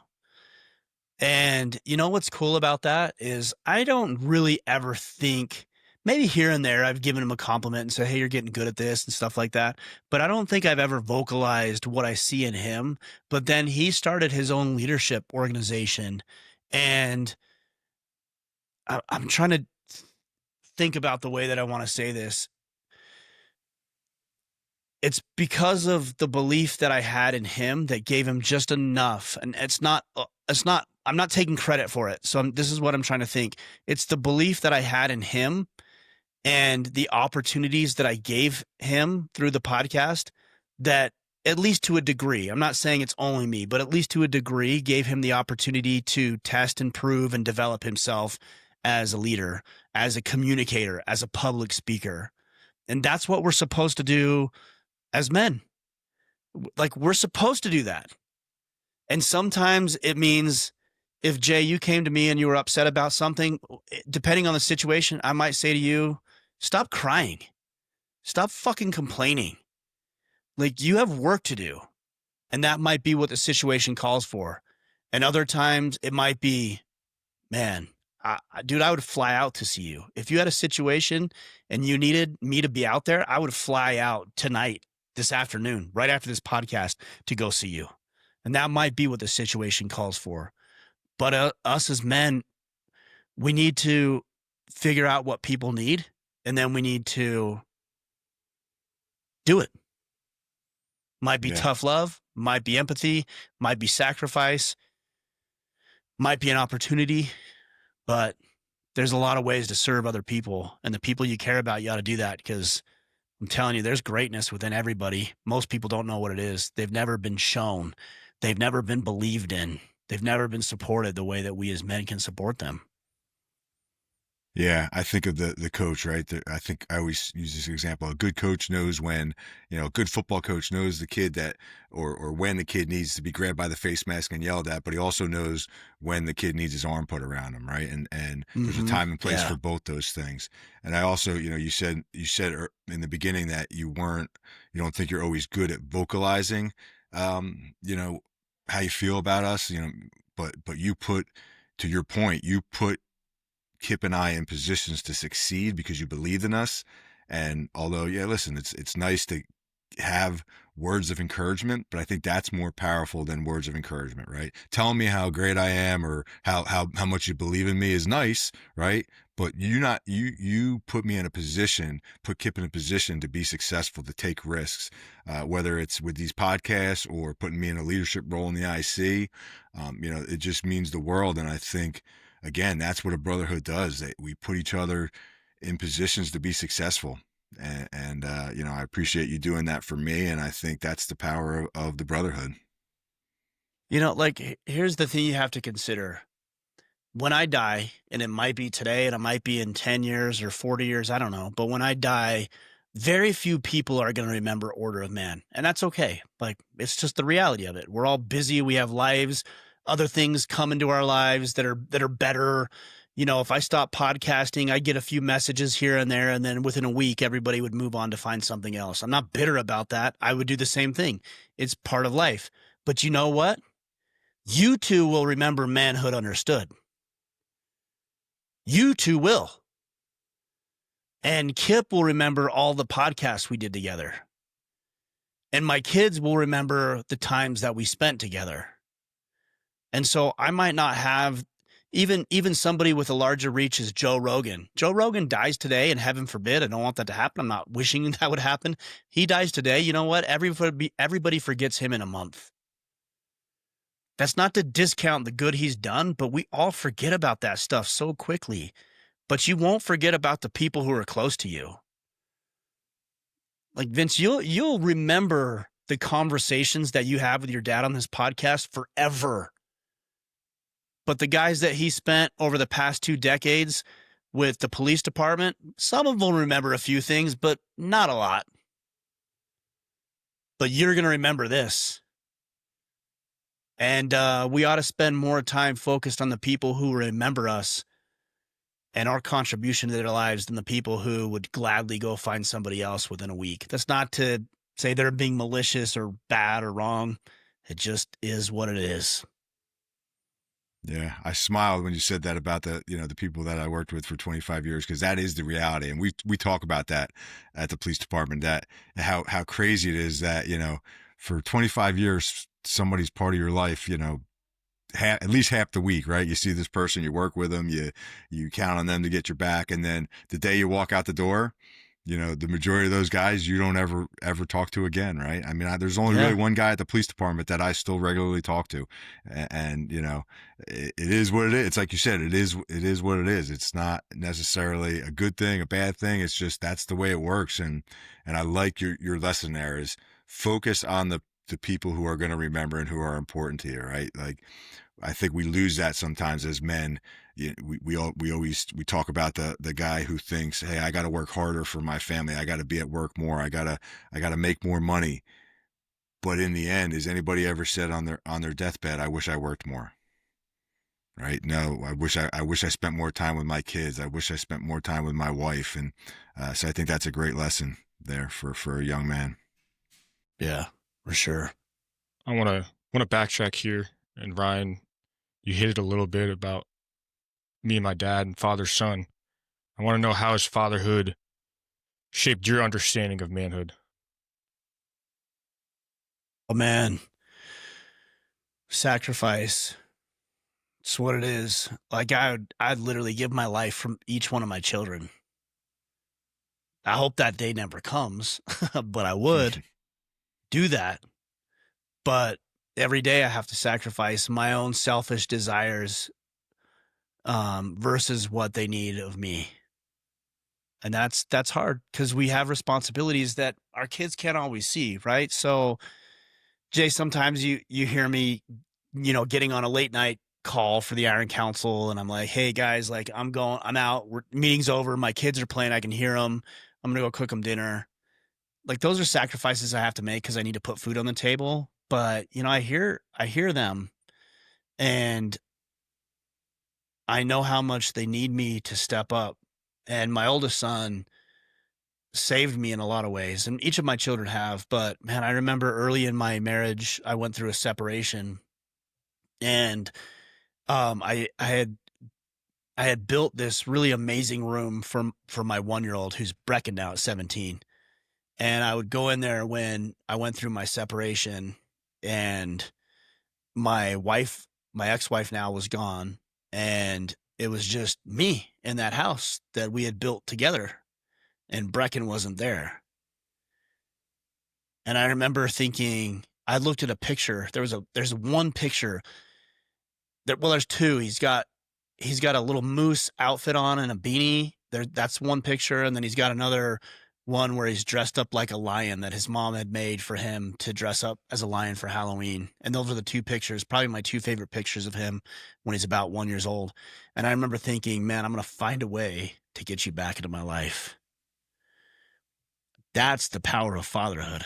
And what's cool about that is I don't really ever think, maybe here and there I've given him a compliment and said, hey, you're getting good at this and stuff like that. But I don't think I've ever vocalized what I see in him. But then he started his own leadership organization. And I'm trying to think about the way that I want to say this. It's because of the belief that I had in him that gave him just enough. And I'm not taking credit for it. So this is what I'm trying to think. It's the belief that I had in him and the opportunities that I gave him through the podcast that, at least to a degree, I'm not saying it's only me, but at least to a degree, gave him the opportunity to test and prove and develop himself as a leader, as a communicator, as a public speaker. And that's what we're supposed to do as men. Like, we're supposed to do that. And sometimes it means if, Jay, you came to me and you were upset about something, depending on the situation, I might say to you, stop crying. Stop fucking complaining. Like, you have work to do. And that might be what the situation calls for. And other times it might be, man, dude, I would fly out to see you. If you had a situation and you needed me to be out there, I would fly out tonight, this afternoon, right after this podcast, to go see you. And that might be what the situation calls for. But us as men, we need to figure out what people need, and then we need to do it. Might be tough love, might be empathy, might be sacrifice, might be an opportunity, but there's a lot of ways to serve other people, and the people you care about, you ought to do that, because I'm telling you, there's greatness within everybody. Most people don't know what it is. They've never been shown. They've never been believed in. They've never been supported the way that we as men can support them. Yeah, I think of the coach, right? I think I always use this example. A good coach knows when, a good football coach knows the kid that, or when the kid needs to be grabbed by the face mask and yelled at, but he also knows when the kid needs his arm put around him, right? And there's a time and place for both those things. And I also, you said in the beginning that you don't think you're always good at vocalizing, how you feel about us, but you put, to your point, you put Kip and I in positions to succeed because you believed in us. And although, listen, it's nice to have words of encouragement, but I think that's more powerful than words of encouragement, right? Telling me how great I am or how much you believe in me is nice, right? But you put me in a position, put Kip in a position to be successful, to take risks, whether it's with these podcasts or putting me in a leadership role in the IC. It just means the world. And I think, again, that's what a brotherhood does. We put each other in positions to be successful. And I appreciate you doing that for me. And I think that's the power of the brotherhood. Here's the thing you have to consider. When I die, and it might be today, and it might be in 10 years or 40 years, I don't know. But when I die, very few people are going to remember Order of Man. And that's okay. It's just the reality of it. We're all busy. We have lives. Other things come into our lives that are better. If I stop podcasting, I get a few messages here and there, and then within a week, everybody would move on to find something else. I'm not bitter about that. I would do the same thing. It's part of life. But you know what? You two will remember Manhood Understood. You two will. And Kip will remember all the podcasts we did together. And my kids will remember the times that we spent together. And so I might not have even somebody with a larger reach as Joe Rogan. Joe Rogan dies today, and heaven forbid, I don't want that to happen. I'm not wishing that would happen. He dies today. You know what? Everybody forgets him in a month. That's not to discount the good he's done, but we all forget about that stuff so quickly. But you won't forget about the people who are close to you. Like, Vince, you'll remember the conversations that you have with your dad on this podcast forever. But the guys that he spent over the past 2 decades with the police department, some of them will remember a few things, but not a lot. But you're going to remember this. And we ought to spend more time focused on the people who remember us and our contribution to their lives than the people who would gladly go find somebody else within a week. That's not to say they're being malicious or bad or wrong. It just is what it is. Yeah, I smiled when you said that about the people that I worked with for 25 years, because that is the reality. And we talk about that at the police department, that how crazy it is that, for 25 years, somebody's part of your life, at least half the week, right? You see this person, you work with them, you count on them to get your back. And then the day you walk out the door, the majority of those guys you don't ever talk to again, right? I mean, there's only really one guy at the police department that I still regularly talk to, and it is what it is. It's like you said, it is what it is. It's not necessarily a good thing, a bad thing. It's just that's the way it works. And I like your lesson there is focus on the people who are going to remember and who are important to you, right? Like, I think we lose that sometimes as men. We always talk about the guy who thinks, hey, I got to work harder for my family. I got to be at work more. I got to make more money. But in the end, has anybody ever said on their deathbed, I wish I worked more? Right? No, I wish I spent more time with my kids. I wish I spent more time with my wife. And so I think that's a great lesson there for a young man. Yeah, for sure. I want to backtrack here, and Ryan, you hit it a little bit about me and my dad and father son. I want to know, how has fatherhood shaped your understanding of manhood? Oh man, sacrifice. It's what it is. Like I'd literally give my life from each one of my children. I hope that day never comes, but I would do that. But every day I have to sacrifice my own selfish desires versus what they need of me. And that's hard because we have responsibilities that our kids can't always see, right? So Jay, sometimes you hear me, getting on a late night call for the Iron Council, and I'm like, hey guys, like I'm out, meeting's over, my kids are playing, I can hear them, I'm gonna go cook them dinner. Like those are sacrifices I have to make because I need to put food on the table. But I hear them, and I know how much they need me to step up. And my oldest son saved me in a lot of ways, and each of my children have. But man, I remember early in my marriage, I went through a separation, and I had built this really amazing room for my 1-year-old who's Brecken now at 17. And I would go in there when I went through my separation, and my ex-wife now was gone, and it was just me in that house that we had built together, and Brecken wasn't there. And I remember thinking, I looked at a picture. There's one picture there's two. He's got a little moose outfit on and a beanie. That's one picture. And then he's got another one where he's dressed up like a lion that his mom had made for him to dress up as a lion for Halloween. And those are the two pictures, probably my two favorite pictures of him when he's about 1 year old. And I remember thinking, man, I'm going to find a way to get you back into my life. That's the power of fatherhood,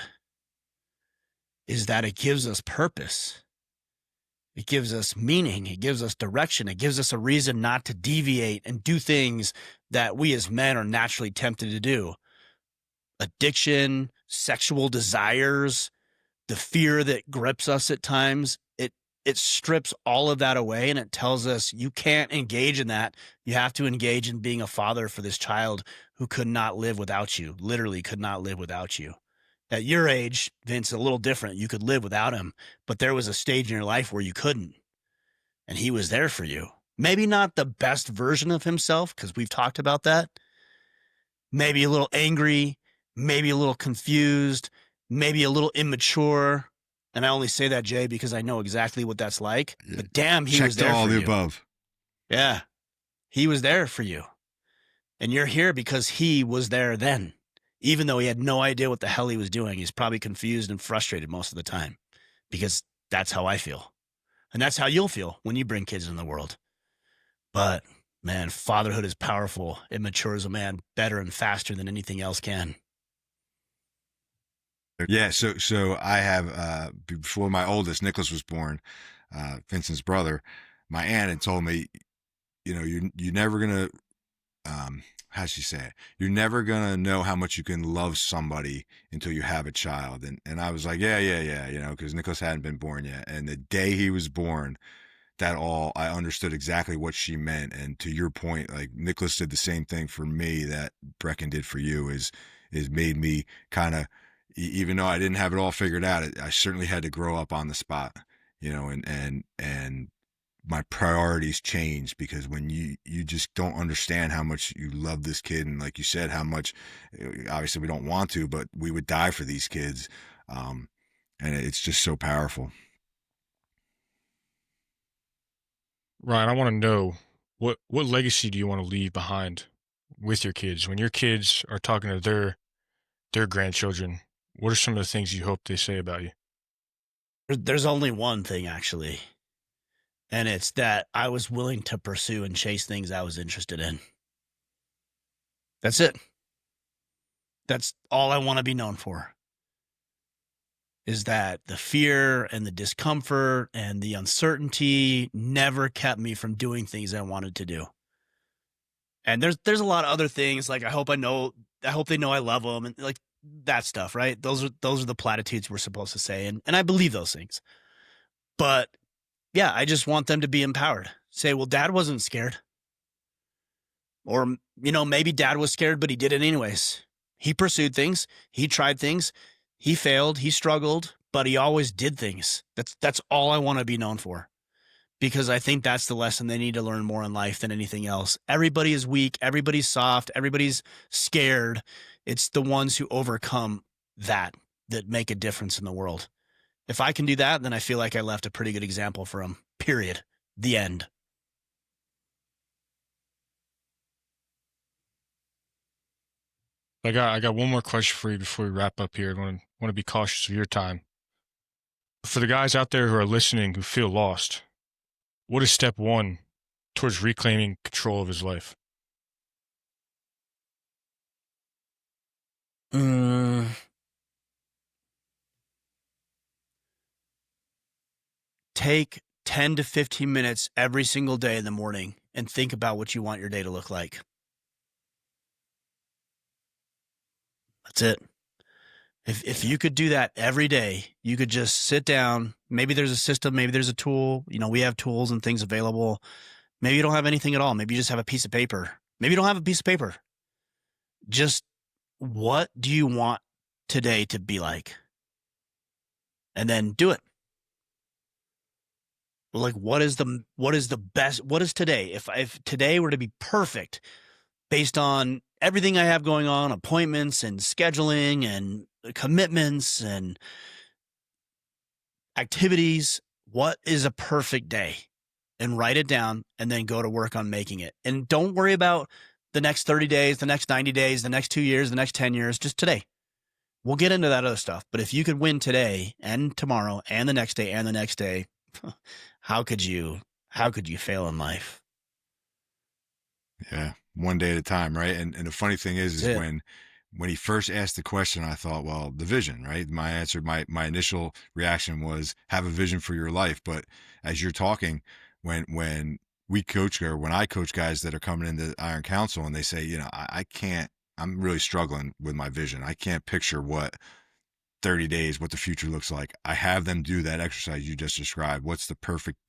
is that it gives us purpose. It gives us meaning. It gives us direction. It gives us a reason not to deviate and do things that we as men are naturally tempted to do. Addiction, sexual desires, the fear that grips us at times, it strips all of that away, and it tells us you can't engage in that. You have to engage in being a father for this child who could not live without you, literally could not live without you. At your age, Vince, a little different. You could live without him, but there was a stage in your life where you couldn't, and he was there for you. Maybe not the best version of himself, because we've talked about that. Maybe a little angry, maybe a little confused, maybe a little immature. And I only say that, Jay, because I know exactly what that's like. Yeah. But damn, he was there all for the you. above. Yeah, he was there for you. And you're here because he was there then. Even though he had no idea what the hell he was doing, he's probably confused and frustrated most of the time, because that's how I feel. And that's how you'll feel when you bring kids in the world. But man, fatherhood is powerful. It matures a man better and faster than anything else can. Yeah, so I have before my oldest Nicholas was born, Vincent's brother, my aunt had told me, you're never gonna how'd she say it? You're never gonna know how much you can love somebody until you have a child. And I was like, yeah, because Nicholas hadn't been born yet. And the day he was born, I understood exactly what she meant. And to your point, like Nicholas did the same thing for me that Brecken did for you, is made me kind of, even though I didn't have it all figured out, I certainly had to grow up on the spot, and my priorities changed, because when you just don't understand how much you love this kid, and like you said, how much, obviously we don't want to, but we would die for these kids. And it's just so powerful. Ryan, I want to know, what legacy do you want to leave behind with your kids? When your kids are talking to their grandchildren, what are some of the things you hope they say about you? There's only one thing, actually. And it's that I was willing to pursue and chase things I was interested in. That's it. That's all I want to be known for. is that the fear and the discomfort and the uncertainty never kept me from doing things I wanted to do. And there's a lot of other things, like I hope they know I love them, and like that stuff, right? Those are the platitudes we're supposed to say, and I believe those things. But yeah, I just want them to be empowered. Say, well, dad wasn't scared. Or, maybe dad was scared, but he did it anyways. He pursued things. He tried things. He failed. He struggled, but he always did things. That's all I want to be known for, because I think that's the lesson they need to learn more in life than anything else. Everybody is weak. Everybody's soft. Everybody's scared. It's the ones who overcome that make a difference in the world. If I can do that, then I feel like I left a pretty good example for them, period. The end. I got one more question for you before we wrap up here. I want to be cautious of your time. For the guys out there who are listening who feel lost, what is step one towards reclaiming control of his life? Take 10 to 15 minutes every single day in the morning and think about what you want your day to look like. That's it. If you could do that every day, you could just sit down. Maybe there's a system, maybe there's a tool. We have tools and things available. Maybe you don't have anything at all. Maybe you just have a piece of paper. Maybe you don't have a piece of paper. Just, what do you want today to be like? And then do it. Like, what is the best? What is today? If today were to be perfect based on everything I have going on, appointments and scheduling and commitments and activities, what is a perfect day? And write it down and then go to work on making it. And don't worry about the next 30 days, the next 90 days, the next 2 years, the next 10 years, just today. We'll get into that other stuff. But if you could win today and tomorrow and the next day and the next day, how could you fail in life? Yeah, one day at a time, right? And the funny thing is when he first asked the question, I thought, well, the vision, right? My answer, my initial reaction was have a vision for your life. But as you're talking, when we coach, or when I coach guys that are coming into Iron Council and they say, I can't, I'm really struggling with my vision. I can't picture what 30 days, what the future looks like. I have them do that exercise you just described. It's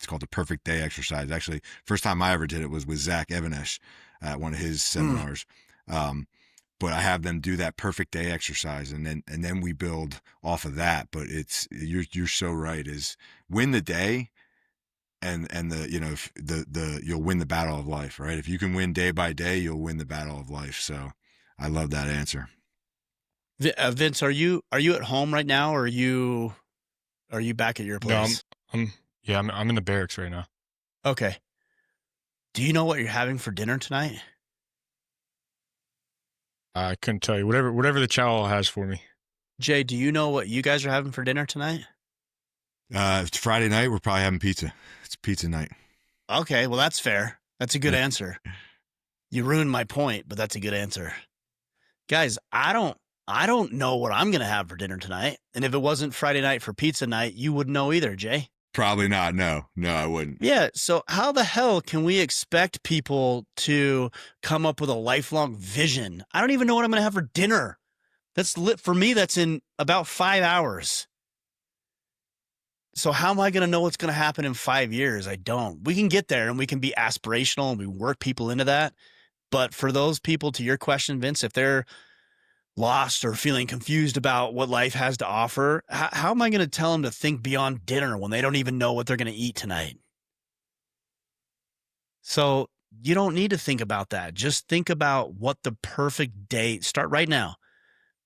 called the perfect day exercise. Actually, first time I ever did it was with Zach Evanesh at one of his seminars. But I have them do that perfect day exercise, and then we build off of that. But you're so right, is win the day, and you'll win the battle of life, right? If you can win day by day, you'll win the battle of life. So I love that answer. Vince, are you at home right now, or are you back at your place? No, I'm in the barracks right now. Okay. Do you know what you're having for dinner tonight? I couldn't tell you. Whatever the chow has for me. Jay, do you know what you guys are having for dinner tonight? It's Friday night. We're probably having pizza. It's pizza night. Okay, well, that's fair. That's a good answer. You ruined my point, but that's a good answer. Guys, I don't know what I'm going to have for dinner tonight. And if it wasn't Friday night for pizza night, you wouldn't know either, Jay. Probably not. No, I wouldn't. Yeah. So how the hell can we expect people to come up with a lifelong vision? I don't even know what I'm going to have for dinner. That's lit for me. That's in about 5 hours. So how am I going to know what's going to happen in 5 years? I don't. We can get there and we can be aspirational and we work people into that. But for those people, to your question, Vince, if they're lost or feeling confused about what life has to offer, how am I going to tell them to think beyond dinner when they don't even know what they're going to eat tonight? So you don't need to think about that. Just think about what the perfect day, start right now.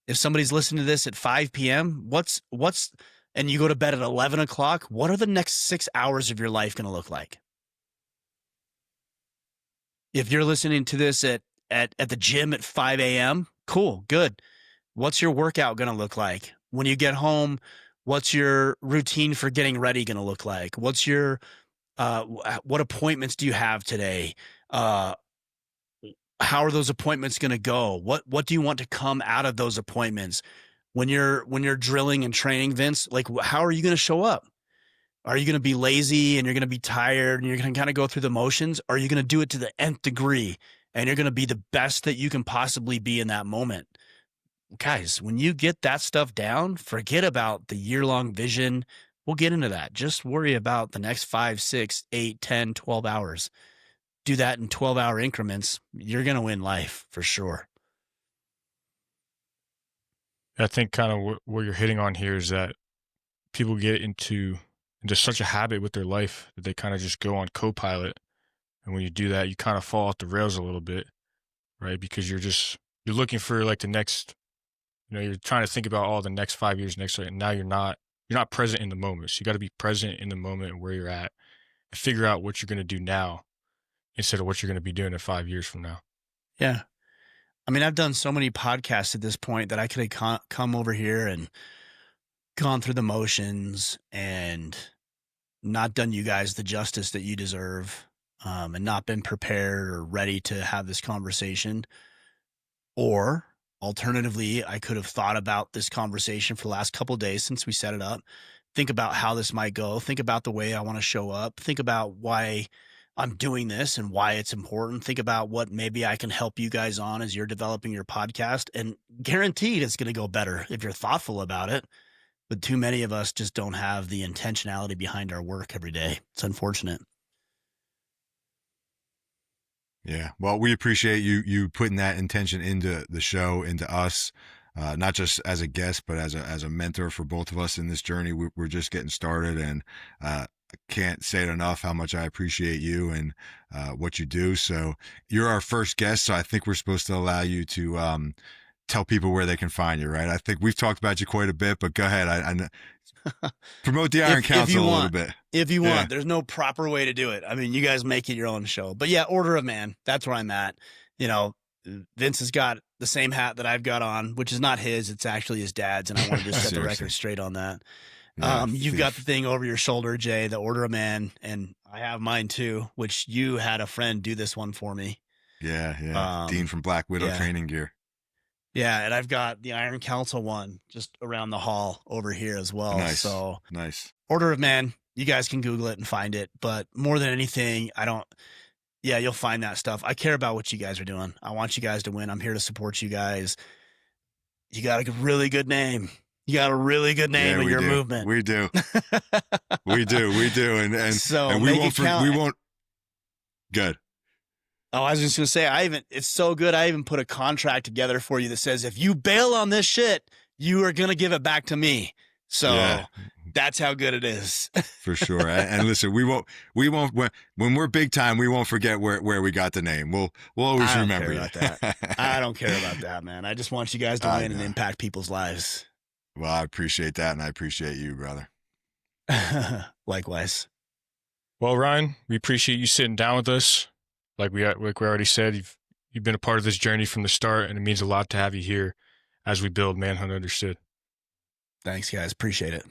If somebody's listening to this at 5 p.m., and you go to bed at 11 o'clock, what are the next 6 hours of your life going to look like? If you're listening to this at the gym at 5 a.m., cool, good. What's your workout going to look like? When you get home, what's your routine for getting ready going to look like? What's your what appointments do you have today? How are those appointments going to go? What do you want to come out of those appointments? when you're drilling and training, Vince, like how are you going to show up? Are you going to be lazy and you're going to be tired and you're going to kind of go through the motions? Or are you going to do it to the nth degree and you're going to be the best that you can possibly be in that moment? Guys, when you get that stuff down, forget about the year-long vision. We'll get into that. Just worry about the next 5, 6, 8, 10, 12 hours. Do that in 12-hour increments. You're going to win life for sure. I think kind of what you're hitting on here is that people get into such a habit with their life that they kind of just go on co-pilot. And when you do that, you kind of fall off the rails a little bit, right? Because you're looking for like the next, you're trying to think about all the next 5 years, and now you're not present in the moment. So you got to be present in the moment where you're at and figure out what you're going to do now instead of what you're going to be doing in 5 years from now. Yeah. I mean, I've done so many podcasts at this point that I could have come over here and gone through the motions and not done you guys the justice that you deserve, and not been prepared or ready to have this conversation. Or alternatively, I could have thought about this conversation for the last couple of days since we set it up. Think about how this might go. Think about the way I want to show up. Think about why I'm doing this and why it's important. Think about what maybe I can help you guys on as you're developing your podcast, and guaranteed it's going to go better if you're thoughtful about it. But too many of us just don't have the intentionality behind our work every day. It's unfortunate. Yeah. Well, we appreciate you putting that intention into the show, into us, not just as a guest, but as a mentor for both of us in this journey. We're just getting started, and I can't say it enough how much I appreciate you and what you do. So you're our first guest, so I think we're supposed to allow you to tell people where they can find you, right? I think we've talked about you quite a bit, but go ahead. I promote the Iron Council a little bit. If you want, there's no proper way to do it. I mean, you guys make it your own show. But yeah, Order of Man, that's where I'm at. Vince has got the same hat that I've got on, which is not his. It's actually his dad's, and I want to just set the record straight on that. Yeah, you've got the thing over your shoulder, Jay, the Order of Man, and I have mine too, which you had a friend do this one for me. Yeah. Dean from Black Widow Training Gear. Yeah, and I've got the Iron Council one just around the hall over here as well. Nice. So nice. Order of Man, you guys can Google it and find it. But more than anything, you'll find that stuff. I care about what you guys are doing. I want you guys to win. I'm here to support you guys. You got a really good name. You got a really good name in your movement. We do. we do. And we won't. Good. Oh, I was just going to say, it's so good. I even put a contract together for you that says, if you bail on this shit, you are going to give it back to me. So that's how good it is. For sure. And listen, we won't, when we're big time, we won't forget where we got the name. We'll always remember about that. I don't care about that, man. I just want you guys to win and impact people's lives. Well, I appreciate that. And I appreciate you, brother. Likewise. Well, Ryan, we appreciate you sitting down with us. Like we already said, you've been a part of this journey from the start, and it means a lot to have you here as we build Manhood Understood. Thanks, guys. Appreciate it.